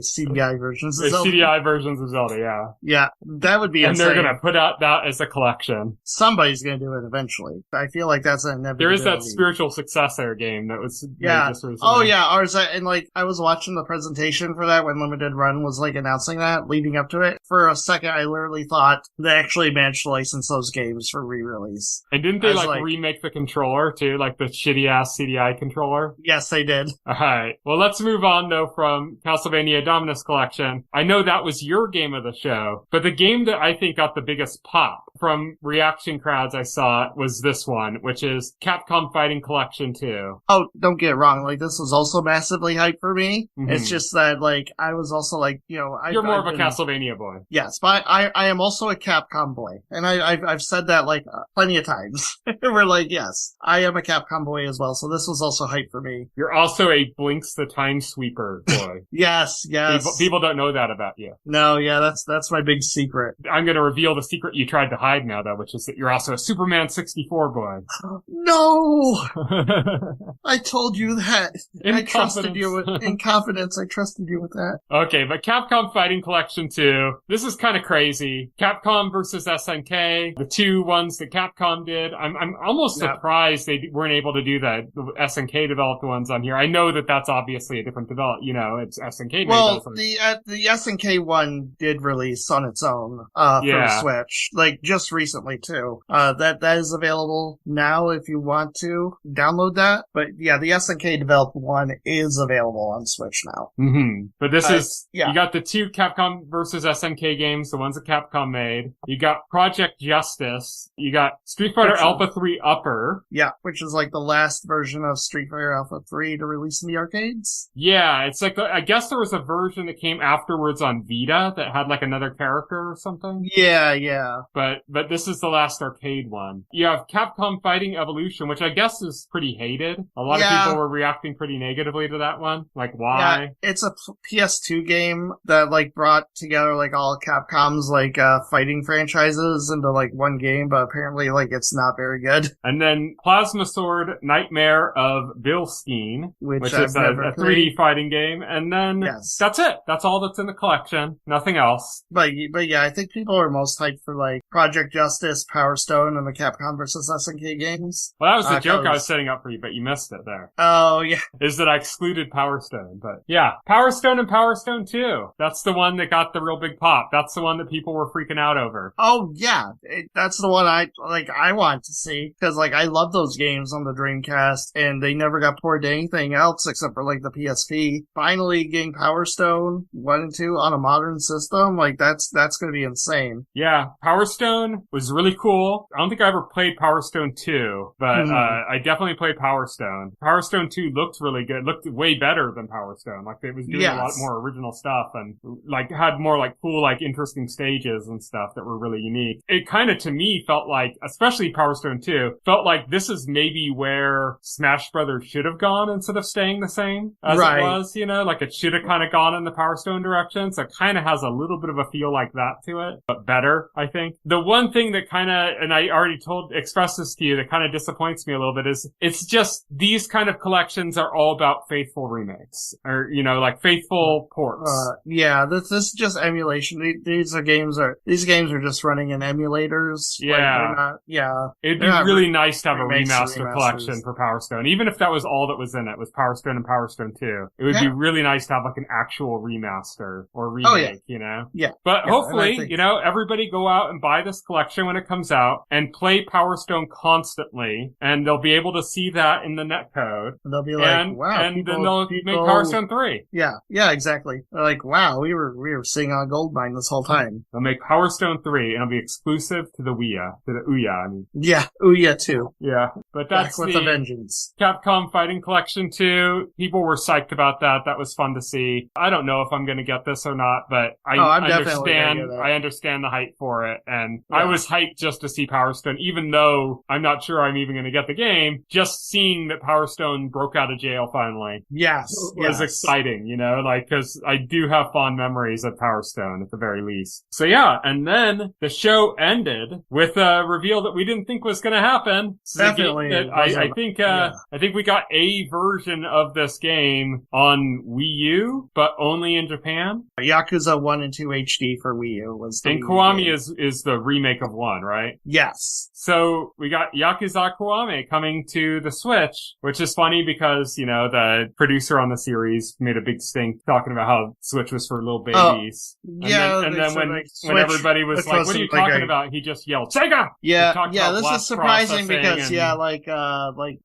CDI versions of Zelda? The CDI versions of Zelda, yeah. Yeah, that would be insane. And they're gonna put out that as a collection. Somebody's gonna do it eventually. I feel like that's an inevitability. There is that spiritual successor game that was made just recently. Oh yeah, and, like, I was watching the presentation for that when Limited Run was, like, announcing that, leading up to it. For a second, I literally thought they actually managed to license those games for re-release. And didn't they like remake the controller too, like the shitty ass CDI controller? Yes, they did. Alright. Well, let's move on though from Castlevania Dominus Collection. I know that was your game of the show, but the game that I think got the biggest pop from reaction crowds I saw was this one, which is Capcom Fighting Collection 2. Oh, don't get it wrong. Like, this was also massively hyped for me. Mm-hmm. It's just that, like, I was also like, you know, you're more of a Castlevania boy. Yes, but I am also a Capcom boy. And I've said that, like, plenty of times. We're like, yes, I am a Capcom boy as well. So this was also hyped for me. You're also a Blinks the Time Sweeper boy. Yes. People don't know that about you. No, yeah, that's my big secret. I'm going to reveal the secret you tried to hide now, though, which is that you're also a Superman 64 boy. No! I told you that. In trusted you in confidence. I trusted you with that. Okay, but Capcom Fighting Collection 2. This is kind of crazy. Capcom versus SNK. The two ones that Capcom did. I'm almost surprised they weren't able to do that. The SNK developed ones on here. I know that that's obviously a different it's SNK. Well, the SNK one did release on its own for Switch, like just recently too. That is available now if you want to download that. But yeah, the SNK developed one is available on Switch now. Mm-hmm. But this is you got the two Capcom versus SNK games, the ones that Capcom made. You got Project Justice. You got Street Fighter Alpha 3 Upper. Yeah, which is like the last version of Street Fighter Alpha 3 to release in the arcades. Yeah, it's like I guess there was a version that came afterwards on Vita that had like another character or something. Yeah. But this is the last arcade one. You have Capcom Fighting Evolution, which I guess is pretty hated. A lot of people were reacting pretty negatively to that one. Like, why? Yeah, it's a PS2 game that like brought together like all Capcom's like fighting franchises into like one game, but apparently like it's not very good. And then Plasma Sword Nightmare of Bilstein, which is a 3D fighting game. And then that's it. That's all that's in the collection. Nothing else. But yeah, I think people are most hyped for like Project Justice, Power Stone, and the Capcom vs. SNK games. Well, that was the joke I was setting up for you, but you missed it there. Oh, yeah. Is that I excluded Power Stone. But yeah, Power Stone and Power Stone 2. That's the one that got the real big pop. That's the one that people were freaking out over. Oh, yeah. That's the one I want to see. Because, like, I love those games on the Dreamcast, and they never got ported to anything else except for, like, the PSP. Finally getting Power Stone 1 and 2 on a modern system, like, that's gonna be insane. Yeah, Power Stone was really cool. I don't think I ever played Power Stone 2, but I definitely played Power Stone. Power Stone 2 looked really good. It looked way better than Power Stone. Like, it was doing a lot more original stuff and, like, had more, like, cool, like, interesting stages and stuff that were really unique. It kind of, to me, felt like, especially Power Stone 2, felt like this is maybe where Smash Brothers should have gone instead of staying the same as it was, you know? Like, it should have kind of gone in the Power Stone direction, so it kind of has a little bit of a feel like that to it, but better, I think. The one thing that kind of, and I already expressed this to you, that kind of disappoints me a little bit is, it's just, these kind of collections are all about faithful remakes, or, you know, like faithful ports. Yeah, this is just emulation. These games are just running in emulators. Yeah. Like, it'd be really nice to have a remaster collection for Power Stone, even if that was all that was in it, was Power Stone and Power Stone 2. It would be really nice to have like an actual remaster or remake, you know? Yeah. But hopefully, you know, everybody go out and buy this collection when it comes out and play Power Stone constantly, and they'll be able to see that in the netcode. And they'll be like, wow. And then they'll make Power Stone 3. Yeah, exactly. They're like, wow, we were sitting on a gold mine this whole time. They'll make Power Stone 3, and it'll be exclusive to the Ouya, I mean. Yeah, Ouya 2. Yeah, but that's Back with a vengeance. Capcom Fighting Collection 2. People were psyched about that. That was fun to see. I don't know if I'm going to get this or not, but I understand the hype for it, and I was hyped just to see Power Stone, even though I'm not sure I'm even going to get the game. Just seeing that Power Stone broke out of jail finally. Was exciting, you know, like, because I do have fond memories of Power Stone at the very least. So yeah, and then the show ended with a reveal that we didn't think was going to happen. Definitely definitely. I think we got a version of this game on Wii U, but only in Japan. Yakuza 1 and 2 HD for Wii U was the And Wii Kiwami game. is the remake of 1, right? Yes. So we got Yakuza Kiwami coming to the Switch, which is funny because, you know, the producer on the series made a big stink talking about how Switch was for little babies. And then when everybody was like, what are you talking about? He just yelled, Sega! Yeah, this is surprising because,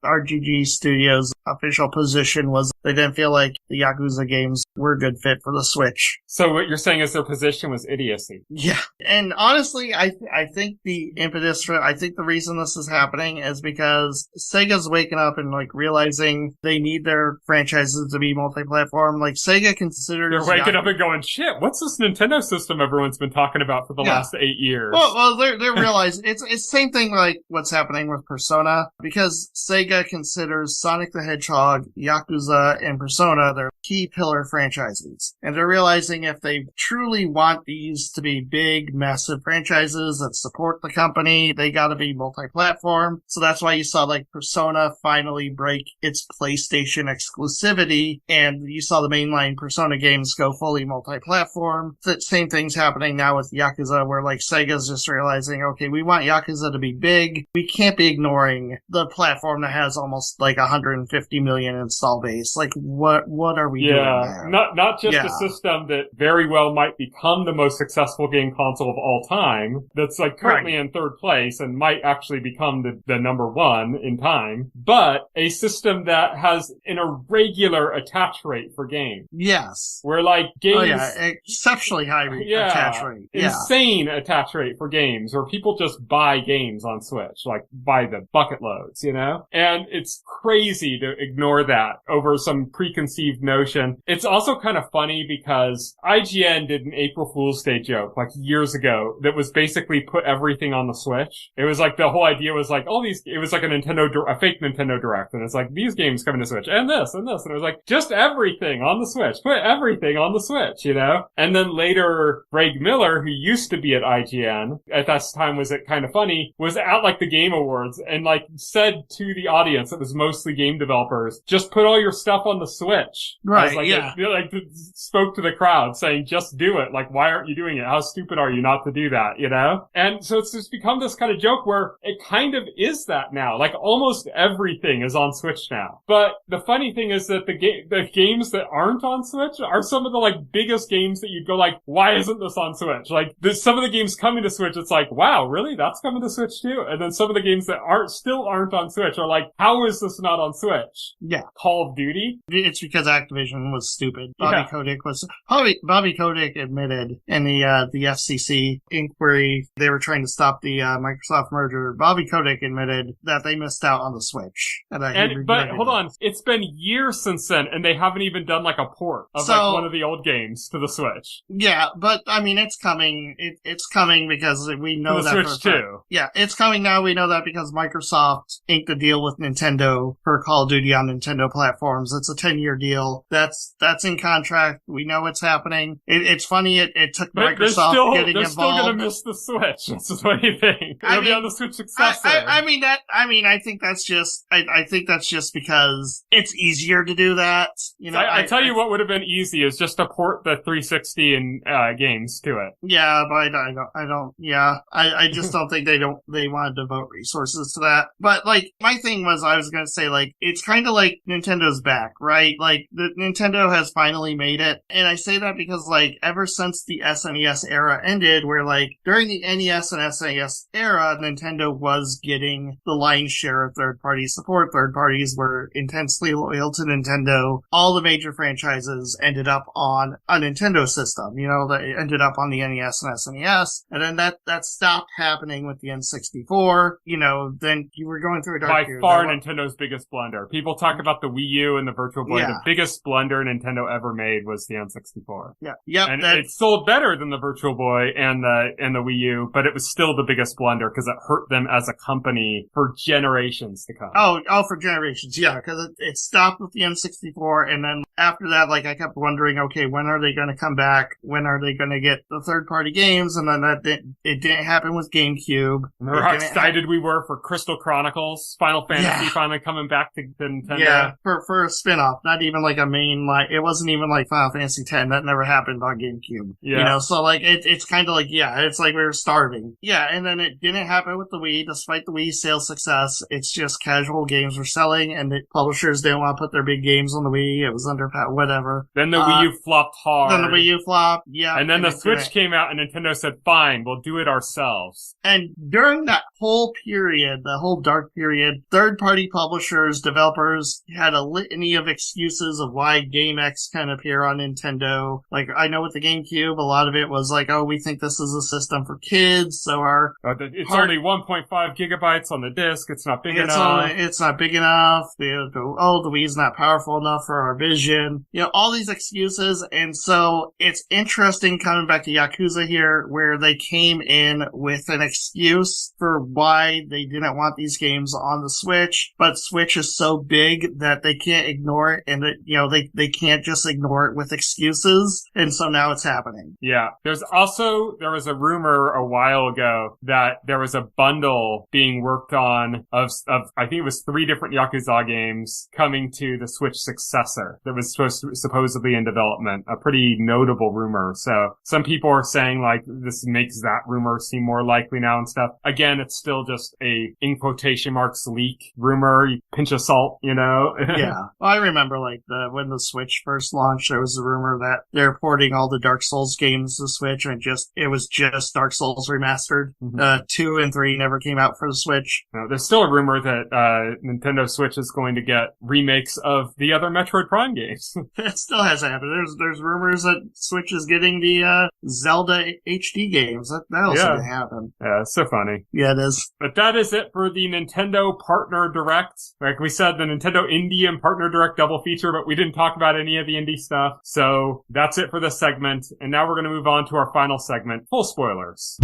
RGG Studios' official position was they didn't feel like the Yakuza games were a good fit for the Switch. So what you're saying is their position was idiocy. Yeah. And honestly, I think the impetus for, I think the reason this is happening is because Sega's waking up and, like, realizing they need their franchises to be multi-platform. Like, Sega considers... They're waking up and going, shit, what's this Nintendo system everyone's been talking about for the last 8 years? Well, they're realizing, it's the same thing like what's happening with Persona, because Sega considers Sonic the Hedgehog, Yakuza, and Persona their key pillar franchises. And they're realizing if they truly want these to be big, massive franchises that support the company, they gotta be multi-platform. So that's why you saw, like, Persona finally break its PlayStation exclusivity, and you saw the mainline Persona games go fully multi-platform. The same thing's happening now with Yakuza, where, like, Sega's just realizing, okay, we want Yakuza to be big. We can't be ignoring the platform that has almost, like, 150 million install base. Like, what are we doing there? Not just a system that very well might become the most successful game console of all time, that's, like, currently in third place and might actually become the number one in time, but a system that has an irregular attach rate for games. Yes. Where, like, games... exceptionally high attach rate. Insane attach rate for games, where people just buy games on Switch, like, buy the bucket loads, you know? And it's crazy to ignore that over some preconceived notion. It's also kind of funny because IGN did an April Fool's Day joke, like, years ago, that was basically put everything on the Switch. It was like, the whole idea was like, it was like a fake Nintendo Direct, and it's like, these games coming to Switch, and this, and this, and it was like, just everything on the Switch, put everything on the Switch, you know? And then later, Greg Miller, who used to be at IGN, at that time was it kind of funny, was at, like, the Game Awards, and, like, said to the audience, it was mostly game developers, just put all your stuff on the Switch. Right, Spoke to the crowd, saying, just do it. Like, why aren't you doing it? How stupid are you not to do that, you know? And so it's just become this kind of joke where it kind of is that now. Like, almost everything is on Switch now. But the funny thing is that the games that aren't on Switch are some of the, like, biggest games that you'd go like, why isn't this on Switch? Like, some of the games coming to Switch, it's like, wow, really? That's coming to Switch too? And then some of the games that still aren't on Switch are like, how is this not on Switch? Yeah. Call of Duty? It's because Activision was stupid. Bobby Kotick admitted in the FCC inquiry they were trying to stop the Microsoft merger. Bobby Kotick admitted that they missed out on the Switch. But hold on, it's been years since then, and they haven't even done like a port of like one of the old games to the Switch. Yeah, but I mean, it's coming. It's coming because we know to the that Switch too. Yeah, it's coming now. We know that because Microsoft inked a deal with Nintendo for Call of Duty on Nintendo platforms. It's a 10-year deal. That's in contract. We know it's happening. It's funny. It took Microsoft getting involved. They're still gonna miss the Switch. That's just what you think. It'll be on the Switch successor. I think that's just because it's easier to do that. You know, I tell you what would have been easy is just to port the 360 and games to it. Yeah, but I don't. Yeah, I just don't think they want to devote resources to that. But like, my thing was, I was gonna say, like, it's kind of like Nintendo's back, right? Like, Nintendo has finally made it, and I say that because, like, ever since the SNES era ended, where, like, during the NES and SNES era, Nintendo was getting the lion's share of third-party support. Third parties were intensely loyal to Nintendo. All the major franchises ended up on a Nintendo system. You know, they ended up on the NES and SNES, and then that stopped happening with the N64. You know, then you were going through a dark period. By far, Nintendo's biggest blunder. People talk about the Wii U and the Virtual Boy. Yeah. The biggest blunder Nintendo ever made was the N64. Yeah. Yep. And it sold better than the Virtual Boy and the Wii U, but it was still the biggest blunder blunder because it hurt them as a company for generations to come. Oh, for generations, yeah, because it stopped with the N64, and then after that, like, I kept wondering, okay, when are they going to come back? When are they going to get the third-party games? And then it didn't happen with GameCube. Remember how excited we were for Crystal Chronicles, Final Fantasy finally coming back to Nintendo? Yeah, for a spin-off, not even like a main, like, it wasn't even like Final Fantasy X. That never happened on GameCube. Yeah. You know, so like, it's kind of like, yeah, it's like we were starving. Yeah, and then it didn't happen with the Wii, despite the Wii sales success. It's just casual games were selling, and the publishers didn't want to put their big games on the Wii. It was whatever. Then the Wii U flopped hard. Then the Wii U flopped, yeah. And then the Switch came out, and Nintendo said, fine, we'll do it ourselves. And during that whole period, the whole dark period, third-party publishers, developers had a litany of excuses of why GameX can appear on Nintendo. Like, I know with the GameCube, a lot of it was like, oh, we think this is a system for kids, so our... it's only 1.5 gigabytes on the disc, it's not big enough. It's not big enough. The Wii's not powerful enough for our vision. You know, all these excuses, and so it's interesting coming back to Yakuza here, where they came in with an excuse for why they didn't want these games on the Switch, but Switch is so big that they can't ignore it, and they can't just ignore it with excuses, and so now it's happening. Yeah. There was a rumor a while ago that there was a bundle being worked on of I think it was 3 different Yakuza games coming to the Switch successor that was supposedly in development. A pretty notable rumor. So some people are saying like this makes that rumor seem more likely now and stuff. Again, it's still just a, in quotation marks, leak rumor. You pinch of salt, you know? Yeah. Well, I remember like when the Switch first launched, there was a rumor that they're porting all the Dark Souls games to Switch, and it was just Dark Souls remastered. Mm-hmm. 2 and 3 never came out for the Switch. No, there's still a rumor that Nintendo Switch is going to get remakes of the other Metroid Prime games. It still hasn't happened. There's rumors that Switch is getting the Zelda HD games. That also didn't happen. Yeah, it's so funny. Yeah, it is. But that is it for the Nintendo Partner Direct. Like we said, the Nintendo Indie and Partner Direct double feature, but we didn't talk about any of the indie stuff. So that's it for this segment. And now we're going to move on to our final segment, full spoilers.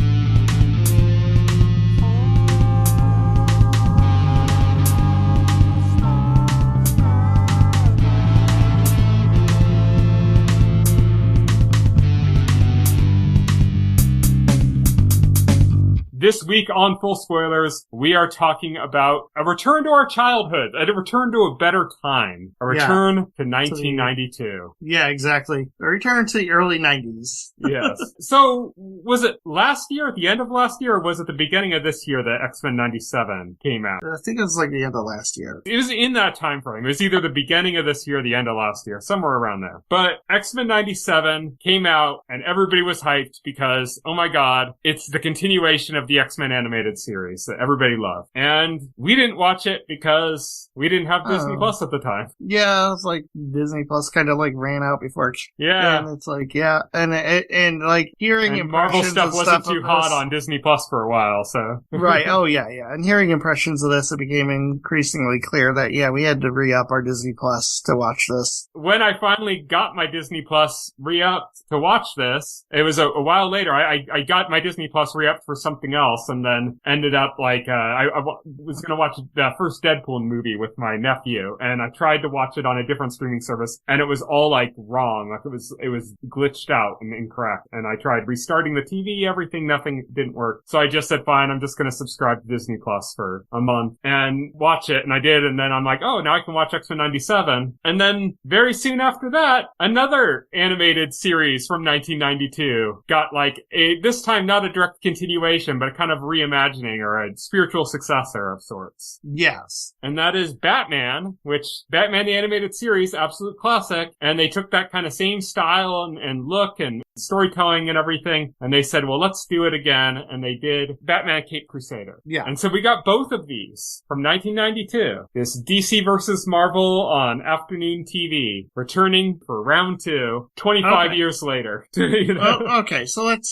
This week on Full Spoilers, we are talking about a return to our childhood, a return to a better time, a return to 1992. Yeah, exactly. A return to the early 90s. Yes. So, was it last year, at the end of last year, or was it the beginning of this year that X-Men 97 came out? I think it was like the end of last year. It was in that time frame. It was either the beginning of this year or the end of last year, somewhere around there. But X-Men 97 came out, and everybody was hyped because, oh my god, it's the continuation of the X-Men animated series that everybody loved. And we didn't watch it because we didn't have Disney Plus at the time. Yeah, it's like Disney Plus kind of like ran out before. Yeah. And it's like, yeah. And like hearing and Marvel impressions stuff of wasn't stuff too hot on Disney Plus for a while, so. Right. Oh, yeah, yeah. And hearing impressions of this, it became increasingly clear that, yeah, we had to re-up our Disney Plus to watch this. When I finally got my Disney Plus re-upped to watch this, it was a while later. I got my Disney Plus re-upped for something else, and then ended up like, I was gonna watch the first Deadpool movie with my nephew, and I tried to watch it on a different streaming service, and it was all like wrong. Like it was glitched out and incorrect. And I tried restarting the TV, nothing didn't work. So I just said, fine, I'm just gonna subscribe to Disney Plus for a month and watch it. And I did, and then I'm like, oh, now I can watch X-Men 97. And then very soon after that, another animated series from 1992 got like this time not a direct continuation, but a kind of reimagining or a spiritual successor of sorts. Yes. And that is Batman, which Batman the Animated Series, absolute classic. And they took that kind of same style and look and storytelling and everything, and they said, well, let's do it again. And they did Batman Caped Crusader. Yeah. And so we got both of these from 1992. This DC versus Marvel on afternoon TV, returning for round 2, 25 years later. You know? Okay, so let's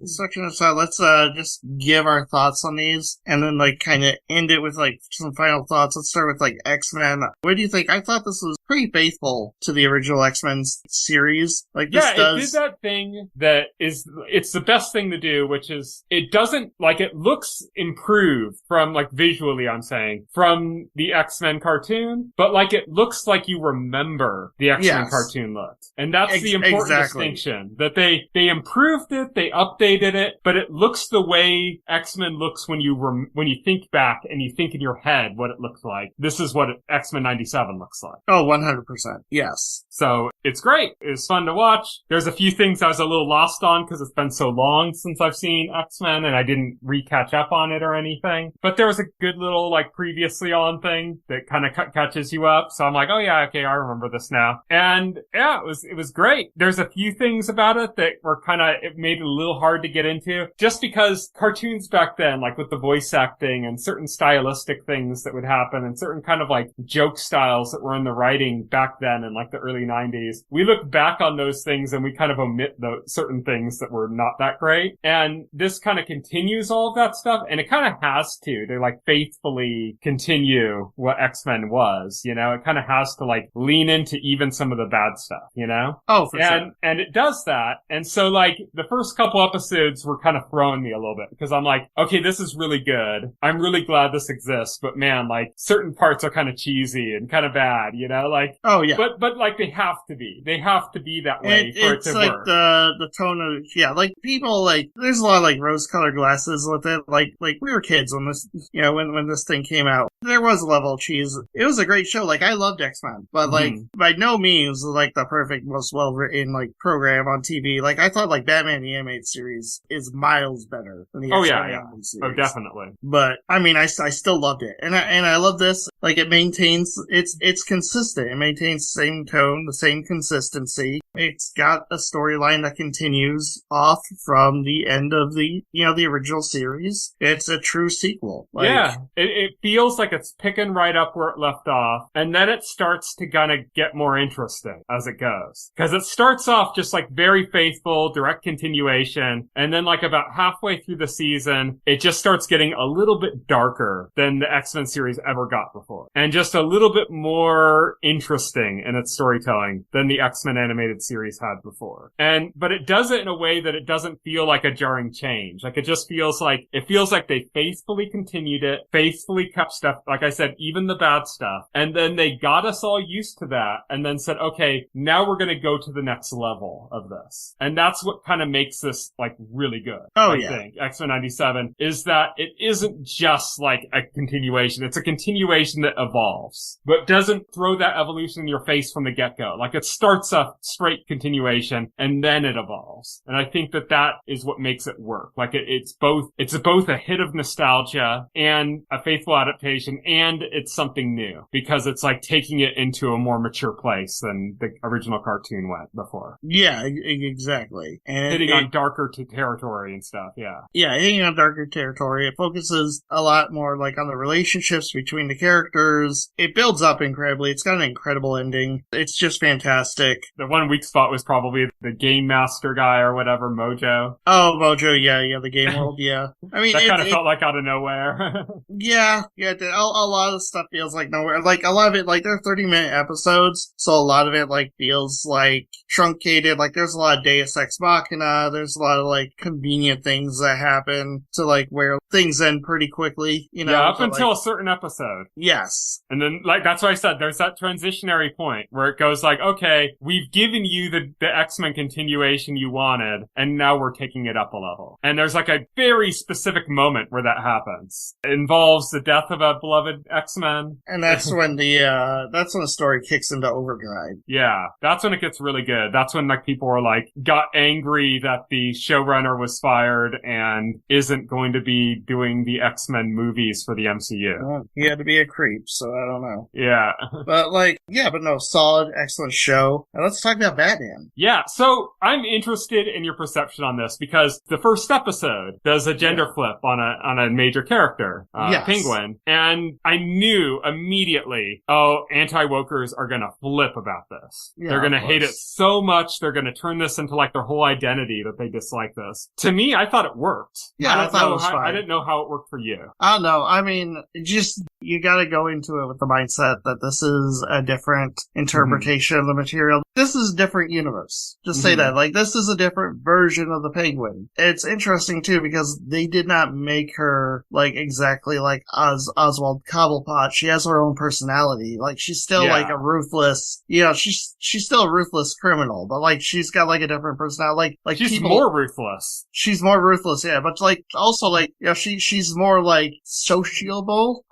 section this out. Let's just give our thoughts on these and then like kind of end it with like some final thoughts. Let's start with like X-Men. What do you think? I thought this was pretty faithful to the original X-Men series. Like this it did that thing that it's the best thing to do, which is it doesn't, like, it looks improved from, like, visually, I'm saying, from the X-Men cartoon, but like it looks like you remember the X-Men cartoon looked. And that's the important distinction, that they improved it, they updated it, but it looks the way X-Men looks when you think back and you think in your head what it looks like. This is what X-Men 97 looks like. Oh, 100%. Yes. So it's great. It's fun to watch. There's a few things I was a little lost on because it's been so long since I've seen X-Men and I didn't catch up on it or anything. But there was a good little, like, previously on thing that kind of catches you up. So I'm like, oh yeah, okay, I remember this now. And yeah, it was great. There's a few things about it that were it made it a little hard to get into just because cartoons back then, like with the voice acting and certain stylistic things that would happen and certain kind of like joke styles that were in the writing back then in like the early 90s, we look back on those things and we kind of omit those certain things that were not that great. And this kind of continues all of that stuff, and it kind of has to like faithfully continue what X-Men was, you know? It kind of has to like lean into even some of the bad stuff, you know? Oh, for sure. And it does that. And so like the first couple episodes were kind of throwing me a little bit because I'm like, okay, this is really good. I'm really glad this exists, but man, like certain parts are kind of cheesy and kind of bad, you know? Like, oh yeah. But like they have to be. They have to be that way for it to like work. The tone of, yeah, like people like, there's a lot of like rose-colored glasses with it. Like we were kids when this, you know, when this thing came out. There was a level of cheese. It was a great show. Like I loved X-Men, but like by no means like the perfect, most well-written like program on TV. Like I thought like Batman the Animated Series is miles better than the X-Men Animated Series. Oh, definitely. But I mean, I still loved it, and I love this. Like it maintains, it's consistent. It maintains the same tone, the same consistency. It's got a storyline that continues off from the end of the original series. It's a true sequel. Like, yeah, it feels like it's picking right up where it left off, and then it starts to kind of get more interesting as it goes. Because it starts off just like very faithful, direct continuation, and then like about halfway through the season, it just starts getting a little bit darker than the X-Men series ever got before. And just a little bit more interesting in its storytelling than the X-Men animated series had before. But it does it in a way that it doesn't feel like a jarring change. Like it just feels like they faithfully continued it, faithfully kept stuff, like I said, even the bad stuff. And then they got us all used to that and then said, okay, now we're going to go to the next level of this. And that's what kind of makes this like really good. I think X-Men 97 is that it isn't just like a continuation. It's a continuation that evolves, but doesn't throw that evolution in your face from the get-go. Like it starts a straight continuation and then it evolves. And I think that is what makes it work. Like it's both a hit of nostalgia and a faithful adaptation, and it's something new because it's like taking it into a more mature place than the original cartoon went before. Yeah, exactly. And hitting on darker territory and stuff. Yeah. Yeah, hitting on darker territory. It focuses a lot more like on the relationships between the characters. It builds up incredibly. It's got an incredible ending. It's just fantastic. The one weak spot was probably the game master guy or whatever, Mojo. Oh, Mojo, yeah, the game world, yeah. I mean, that kind of felt like out of nowhere. yeah, a lot of stuff feels like nowhere. Like, a lot of it, like, they're 30-minute episodes, so a lot of it, like, feels, like, truncated. Like, there's a lot of Deus Ex Machina, there's a lot of, like, convenient things that happen to, like, where things end pretty quickly, you know? Yeah, up until a certain episode. Yes. And then, like, that's why I said there's that transitionary point where it goes like, okay, we've given you the X-Men continuation you wanted, and now we're taking it up a level. And there's, like, a very specific moment where that happens. It involves the death of a beloved X-Men. And that's when that's when the story kicks into overdrive. Yeah, that's when it gets really good. That's when, like, people are, like, got angry that the showrunner was fired and isn't going to be doing the X-Men movies for the MCU. Well, he had to be a creep. creep, so I don't know. Yeah. But but no, solid, excellent show. And let's talk about Batman. Yeah, so I'm interested in your perception on this because the first episode does a gender flip on a major character, Penguin, and I knew immediately, anti-wokers are gonna flip about this. Yeah, they're gonna hate it so much, they're gonna turn this into like their whole identity that they dislike this. To me, I thought it worked. Yeah, I thought it was fine. I didn't know how it worked for you. I don't know. I mean, you gotta go into it with the mindset that this is a different interpretation of the material. This is a different universe. Just say that. Like, this is a different version of the Penguin. It's interesting, too, because they did not make her, like, exactly like Oswald Cobblepot. She has her own personality. Like, she's still, like, a ruthless, she's still a ruthless criminal, but, like, she's got, like, a different personality. Like she's more ruthless. She's more ruthless, yeah, but, like, also, like, she's more, like, sociable.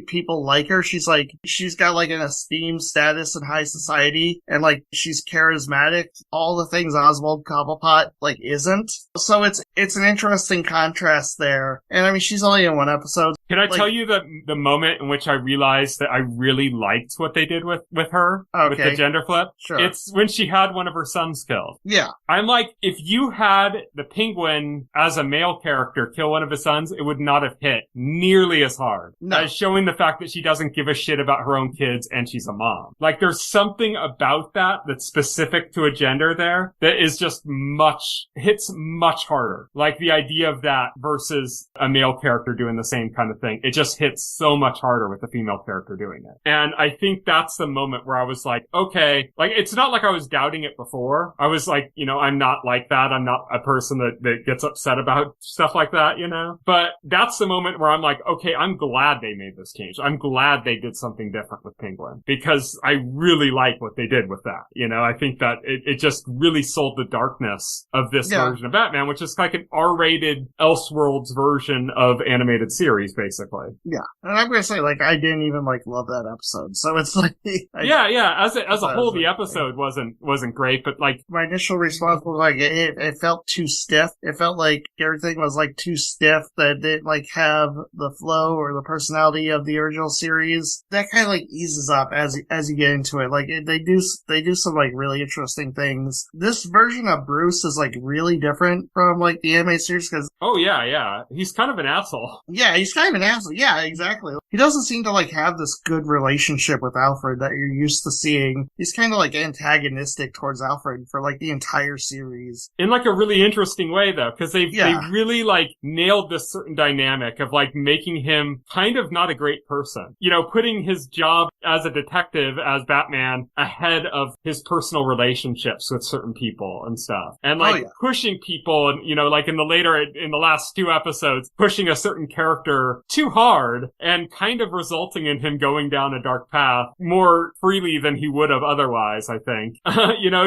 People like her. She's got, like, an esteemed status in high society, and, like, she's charismatic. All the things Oswald Cobblepot, like, isn't. So it's an interesting contrast there. And, I mean, she's only in one episode. Can I tell you the moment in which I realized that I really liked what they did with her? Okay. With the gender flip? Sure. It's when she had one of her sons killed. Yeah. I'm like, if you had the Penguin as a male character kill one of his sons, it would not have hit nearly as hard. No. As showing the fact that she doesn't give a shit about her own kids and she's a mom. Like, there's something about that that's specific to a gender there that is just hits much harder. Like, the idea of that versus a male character doing the same kind of thing. It just hits so much harder with the female character doing it. And I think that's the moment where I was like, okay, like, it's not like I was doubting it before. I was like, I'm not like that. I'm not a person that gets upset about stuff like that, But that's the moment where I'm like, okay, I'm glad they made this change. I'm glad they did something different with Penguin because I really like what they did with that. I think that it just really sold the darkness of this version of Batman, which is like an R-rated Elseworlds version of animated series, basically. Yeah. And I'm gonna say, like, I didn't even, like, love that episode. So it's like... As a whole, the episode wasn't great, but, like... My initial response was, like, it felt too stiff. It felt like everything was, like, too stiff, that it didn't, like, have the flow or the personality of the original series. That kind of, like, eases up as you get into it. Like, they do some, like, really interesting things. This version of Bruce is, like, really different from, like, the anime series, because... Oh, yeah. He's kind of an asshole. Yeah, he's kind of an asshole. Yeah, exactly. He doesn't seem to, like, have this good relationship with Alfred that you're used to seeing. He's kind of, like, antagonistic towards Alfred for, like, the entire series. In, like, a really interesting way, though, because they really, like, nailed this certain dynamic of, like, making him kind of not a great person. Putting his job as a detective, as Batman, ahead of his personal relationships with certain people and stuff. And, like, pushing people, and, like, in the last 2 episodes, pushing a certain character too hard and kind of resulting in him going down a dark path more freely than he would have otherwise, I think.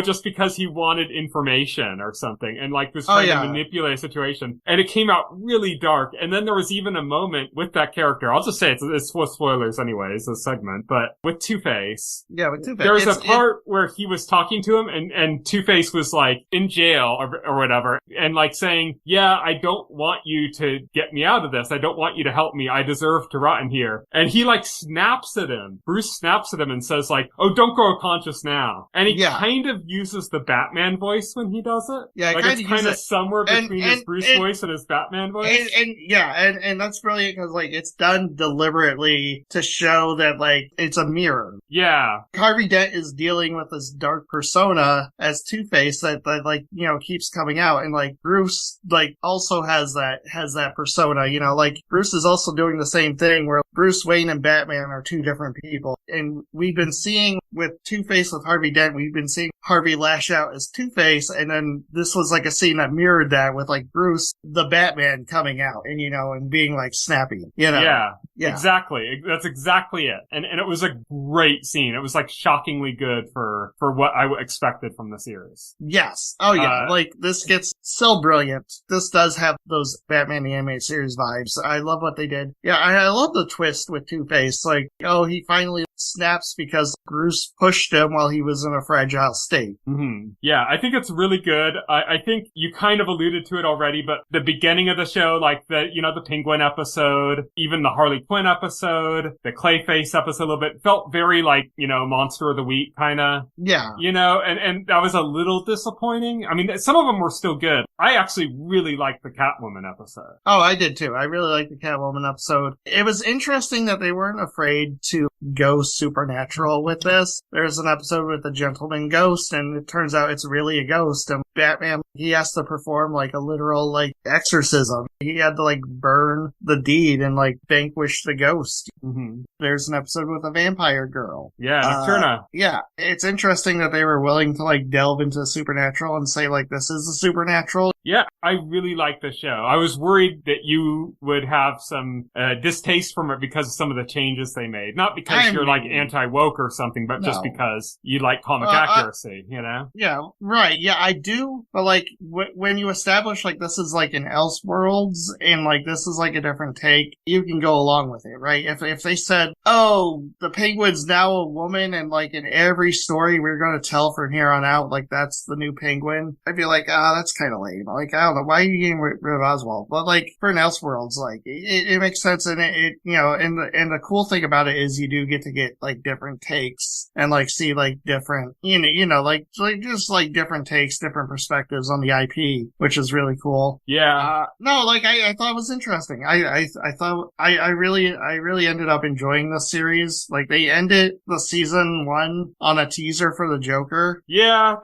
Just because he wanted information or something and, like, was trying to manipulate a situation. And it came out really dark. And then there was even a moment with that character. I'll just say it's full of spoilers anyways, this segment, but with Two-Face. Yeah, with Two-Face. There was a part where he was talking to him and Two-Face was, like, in jail or whatever and, like, saying, yeah, I don't want you to get me out of this. I don't want you to help me. I deserve to rot in here. And he, like, snaps at him. Bruce snaps at him and says, like, oh, don't go unconscious now. And he kind of uses the Batman voice when he does it. Yeah, like, it's kind of somewhere between his Bruce voice and his Batman voice. And that's brilliant because, like, it's done deliberately to show that, like, it's a mirror. Yeah. Harvey Dent is dealing with this dark persona as Two-Face that like, keeps coming out. And, like, Bruce, like, also has that persona, like, Bruce is also doing the same thing where Bruce Wayne and Batman are two different people. And we've been seeing with Two-Face with Harvey Dent, we've been seeing Harvey lash out as Two-Face, and then this was like a scene that mirrored that with, like, Bruce, the Batman, coming out and, and being, like, snappy, Yeah, exactly. That's exactly it. And it was a great scene. It was, like, shockingly good for what I expected from the series. Yes. Oh, yeah. Like, this gets so brilliant. This does have those Batman the Animated Series vibes. I love what they did. Yeah, I love the twist with Two-Face. Like, he finally snaps because Bruce pushed him while he was in a fragile state. Mm-hmm. Yeah, I think it's really good. I think you kind of alluded to it already, but the beginning of the show, like the Penguin episode, even the Harley Quinn episode, the Clayface episode a little bit, felt very like, Monster of the Week kind of. Yeah. And that was a little disappointing. I mean, some of them were still good. I actually really liked the Catwoman episode. Oh, I did too. I really liked the Catwoman episode. It was interesting that they weren't afraid to go supernatural with this. There's an episode with the gentleman ghost, and it turns out it's really a ghost, and Batman, he has to perform like a literal like exorcism. He had to like burn the deed and like vanquish the ghost. Mm-hmm. There's an episode with a vampire girl. Yeah, Nocturna. Yeah, it's interesting that they were willing to like delve into supernatural and say like this is a supernatural. Yeah, I really like the show. I was worried that you would have some distaste from it because of some of the changes they made. Not because you're like anti-woke or something, but just because you like comic accuracy, Yeah, right. Yeah, I do. But like when you establish like this is like an Elseworlds and like this is like a different take, you can go along with it, right? If they said, oh, the Penguin's now a woman and like in every story we're going to tell from here on out, like that's the new Penguin, I'd be like, that's kind of lame. Like, I don't know, why are you getting rid of Oswald? But like for an Elseworlds, like it makes sense, and it and the cool thing about it is you do get to get like different takes and like see like different, like just like different takes, different perspectives on the IP, which is really cool. Yeah. No, like I thought it was interesting. I thought I really ended up enjoying this series. Like they ended the season 1 on a teaser for the Joker. Yeah,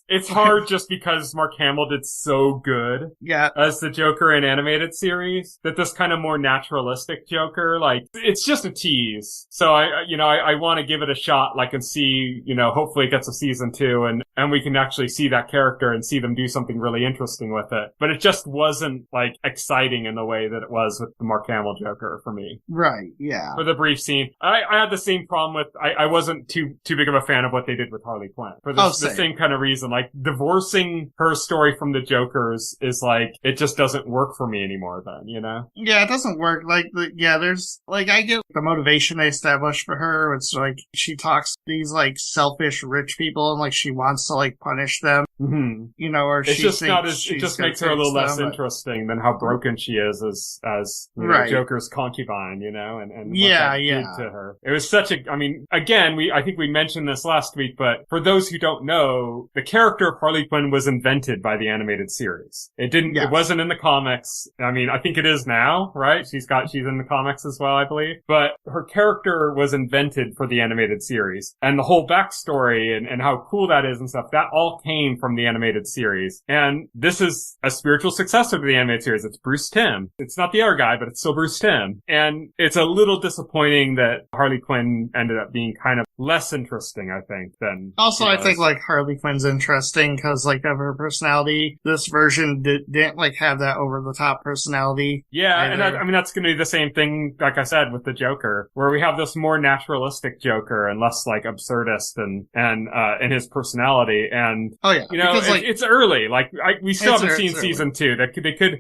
it's hard just because Mark Hamill did so good. Yeah. As the Joker in animated series, that this kind of more naturalistic Joker, like, it's just a tease. So I want to give it a shot, like, and see, hopefully it gets a season 2 and we can actually see that character and see them do something really interesting with it. But it just wasn't, like, exciting in the way that it was with the Mark Hamill Joker for me. Right, yeah. For the brief scene. I had the same problem with, I wasn't too big of a fan of what they did with Harley Quinn. For the same kind of reason. Like, divorcing her story from the Joker's is like, it just doesn't work for me anymore then, Yeah, it doesn't work. Like, there's, like, I get the motivation they established for her. It's like, she talks to these, like, selfish rich people and, like, she wants to, like, punish them. Mm-hmm. Or it's she just thinks not as, it just makes her a little less interesting than how broken she is as Joker's concubine, and yeah, what that did to her. It was such a, I mean, again, I think we mentioned this last week, but for those who don't know, the character of Harley Quinn was invented by the animated series. It wasn't in the comics. I mean, I think it is now, right? She's in the comics as well, I believe. But her character was invented for the animated series. And the whole backstory and how cool that is and stuff, that all came from the animated series. And this is a spiritual successor to the animated series. It's Bruce Timm. It's not the other guy, but it's still Bruce Timm. And it's a little disappointing that Harley Quinn ended up being kind of less interesting, I think, than... Also, I think, like, Harley Quinn's interesting because, like, of her personality. This version didn't, like, have that over-the-top personality. Yeah, either. and that's going to be the same thing, like I said, with the Joker, where we have this more naturalistic Joker and less, like, absurdist and in his personality. And, because, it's early. Like, we still haven't seen season 2.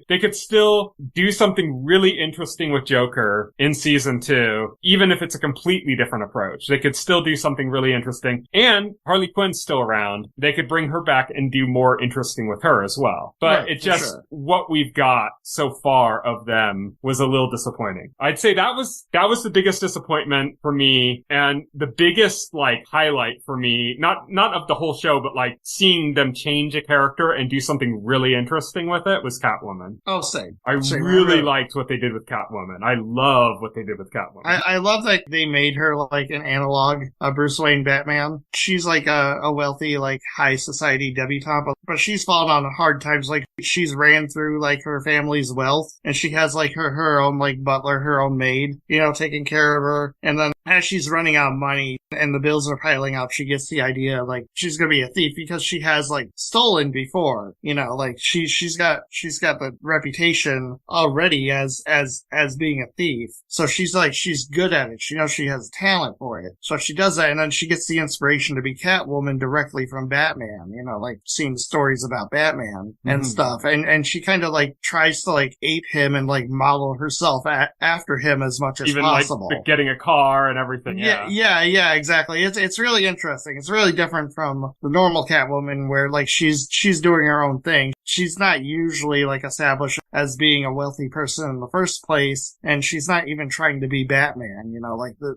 They could still do something really interesting with Joker in season 2, even if it's a completely different approach. They could still do something really interesting. And Harley Quinn's still around. They could bring her back and do more interesting with her as well. But what we've got so far of them was a little disappointing. I'd say that was the biggest disappointment for me, and the biggest, like, highlight for me, not of the whole show, but, like, seeing them change a character and do something really interesting with it was Catwoman. Oh, same. I really liked what they did with Catwoman. I love what they did with Catwoman. I love that they made her, like, an analog of Bruce Wayne Batman. She's, like, a wealthy, like, high society debutante, but she's fallen on hard times. Like, she's ran through, like, her family's wealth, and she has, like, her own, like, butler, her own maid, taking care of her. And then as she's running out of money and the bills are piling up, she gets the idea, like, she's gonna be a thief because she has, like, stolen before, like, she's got the reputation already as being a thief. So she's good at it. She knows she has talent for it. So she does that, and then she gets the inspiration to be Catwoman directly from Batman, like, seeing stories about Batman and stuff. And she kind of, like, tries to, like, ape him and, like, model herself after him as much as possible. Like, getting a car and and everything. Yeah, exactly. It's really interesting. It's really different from the normal Catwoman where like she's doing her own thing. She's not usually like established as being a wealthy person in the first place, and she's not even trying to be Batman,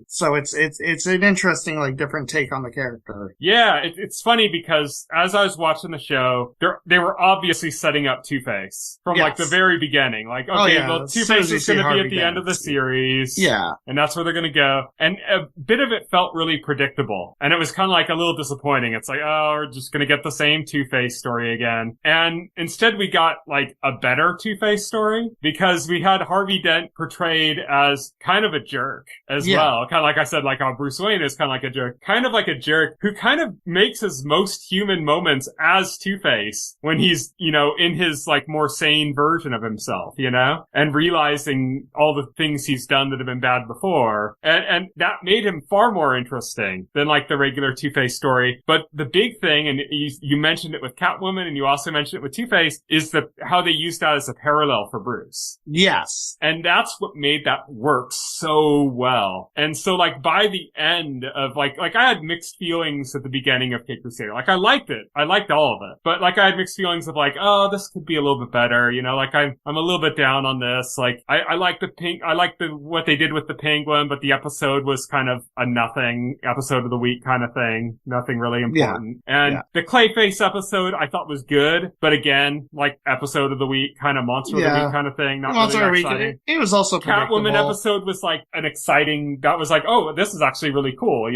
so it's an interesting, like, different take on the character. Yeah, it's funny because as I was watching the show, they were obviously setting up Two-Face from like the very beginning. Like, okay, well, Two-Face is going to be at the end of the series. Yeah. And that's where they're going to go. And a bit of it felt really predictable. And it was kind of like a little disappointing. It's like, oh, we're just going to get the same Two-Face story again. And instead we got like a better Two-Face story because we had Harvey Dent portrayed as kind of a jerk as well. Kind of like I said, like how Bruce Wayne is kind of like a jerk. Kind of like a jerk who kind of makes his most human moments as Two-Face when he's, in his like more sane version of himself, and realizing all the things he's done that have been bad before. And that made him far more interesting than like the regular Two-Face story. But the big thing, and you mentioned it with Catwoman and you also mentioned it with Two-Face, is how they used that as a parallel for Bruce. Yes. And that's what made that work so well. And so like by the end of like I had mixed feelings at the beginning of Cape Crusader. Like I liked it. I liked all of it. But like I had mixed feelings of like, oh, this could be a little bit better. Like I'm a little bit down on this. Like I like what they did with the penguin, but the episode was kind of a nothing episode of the week kind of thing. Nothing really important. And the Clayface episode I thought was good, but again, like episode of the week, kind of monster of the week kind of thing. Not Monster really of the exciting. Week. It was also Catwoman episode was like an exciting, that was like, oh, this is actually really cool,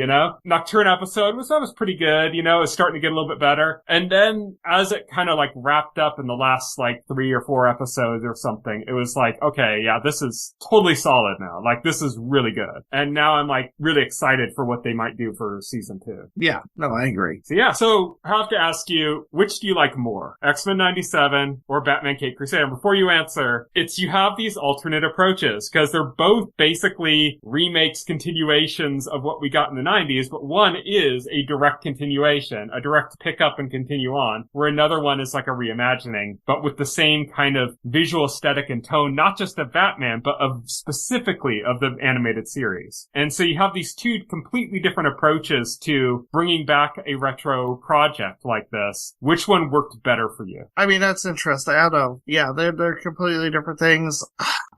Nocturne episode was pretty good, it was starting to get a little bit better. And then as it kind of like wrapped up in the last like 3 or 4 episodes or something, it was like, okay, yeah, this is totally solid now. Like this is really good. And now I'm like really excited for what they might do for season 2. Yeah, no, I agree. So I have to ask you, which do you like more? X-Men 97 or Batman Caped Crusader? Before you answer, you have these alternate approaches because they're both basically remakes, continuations of what we got in the 90s, but one is a direct continuation, a direct pick up and continue on, where another one is like a reimagining, but with the same kind of visual aesthetic and tone, not just of Batman, but specifically of the animated series. And so you have these two completely different approaches to bringing back a retro project like this. Which one worked better for you? I mean, that's interesting. I don't know. Yeah, they're completely different things.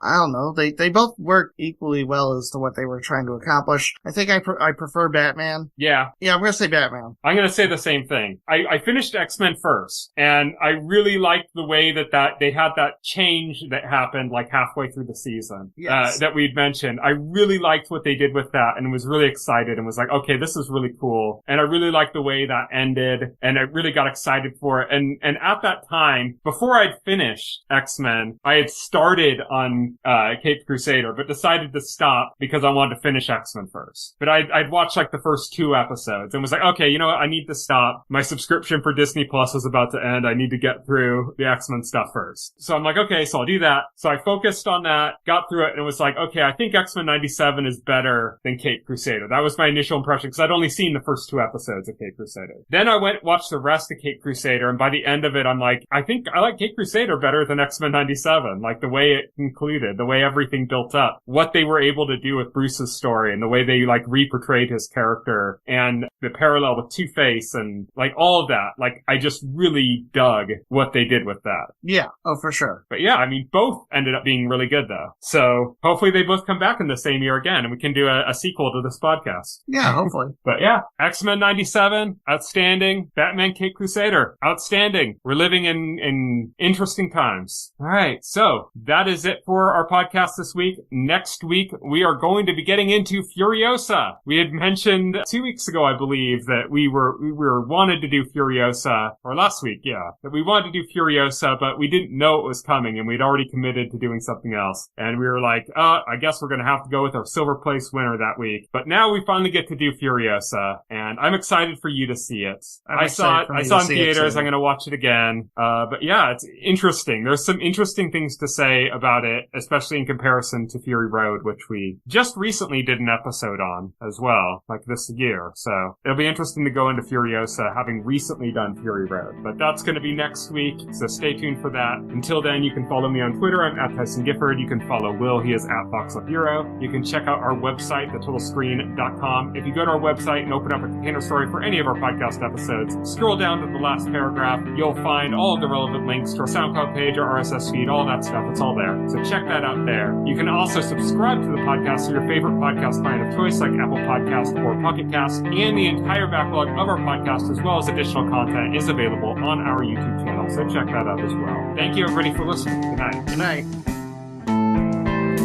I don't know. They both work equally well as to what they were trying to accomplish. I think I prefer Batman. Yeah. Yeah, I'm going to say Batman. I'm going to say the same thing. I finished X-Men first, and I really liked the way that they had that change that happened like halfway through the season. Yes. That we'd mentioned. I really liked what they did with that and was really excited and was like, okay, this is really cool. And I really liked the way that ended, and I really got excited for it. And at that time, before I'd finished X-Men, I had started on Caped Crusader, but decided to stop because I wanted to finish X-Men first. But I'd watched like the first 2 episodes and was like, okay, you know what? I need to stop. My subscription for Disney Plus is about to end. I need to get through the X-Men stuff first. So I'm like, okay, so I'll do that. So I focused on that, got through it, and it was like, okay, I think X-Men 97 is better than Caped Crusader. That was my initial impression because I'd only seen the first 2 episodes of Caped Crusader. Then I went and watched the rest of Caped Crusader, and by the end of it, I'm like, I think I like Caped Crusader better than X-Men 97. Like the way it concluded, the way everything built up, what they were able to do with Bruce's story, and the way they like re-portrayed his character, and the parallel with Two-Face, and like all of that. Like I just really dug what they did with that. Yeah, oh for sure. But yeah, I mean, both ended up being really good though. So hopefully they both come back in the same year again, and we can do a sequel to this podcast. Yeah, hopefully. But yeah, X-Men 97, outstanding. Batman Caped Crusader, outstanding. We're living in interesting times. All right, so that is it for our podcast this week. Next week, we are going to be getting into Furiosa. We had mentioned 2 weeks ago, I believe, that we were wanted to do Furiosa, or last week, yeah, that we wanted to do Furiosa, but we didn't know it was coming, and we'd already committed to doing something else. And we were like, I guess we're going to have to go with our silver place winner that week. But now we finally get to do Furiosa, and I'm excited for you to see it. I saw it in theaters. I'm going to watch it again. But yeah, it's interesting. There's some interesting things to say about it, especially in comparison to Fury Road, which we just recently did an episode on as well, like this year. So it'll be interesting to go into Furiosa, having recently done Fury Road. But that's going to be next week, so stay tuned for that. Until then, you can follow me on Twitter. I'm at Tyson Gifford. You can follow Will. He is at VoxelHero. You can check out our website, thetotalscreen.com. If you go to our website and open up a container story for any of our podcast episodes, scroll down to the last paragraph. You'll find all of the relevant links to our SoundCloud page, our RSS feed, all that stuff. It's all there. So check that out there. You can also subscribe to the podcast to your favorite podcast client of choice, like Apple Podcast or Pocket Cast, and the entire backlog of our podcast, as well as additional content, is available on our YouTube channel. So check that out as well. Thank you, everybody, for listening. Good night. Good night.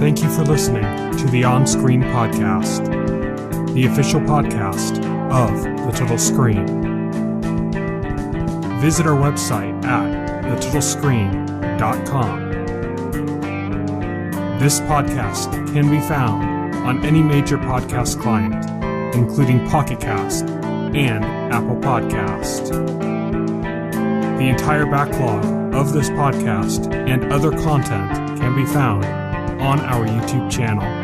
Thank you for listening to the OnScreen podcast, the official podcast of The Total Screen. Visit our website at thetotalscreen.com. This podcast can be found on any major podcast client, including Pocket Cast and Apple Podcast. The entire backlog of this podcast and other content can be found on our YouTube channel.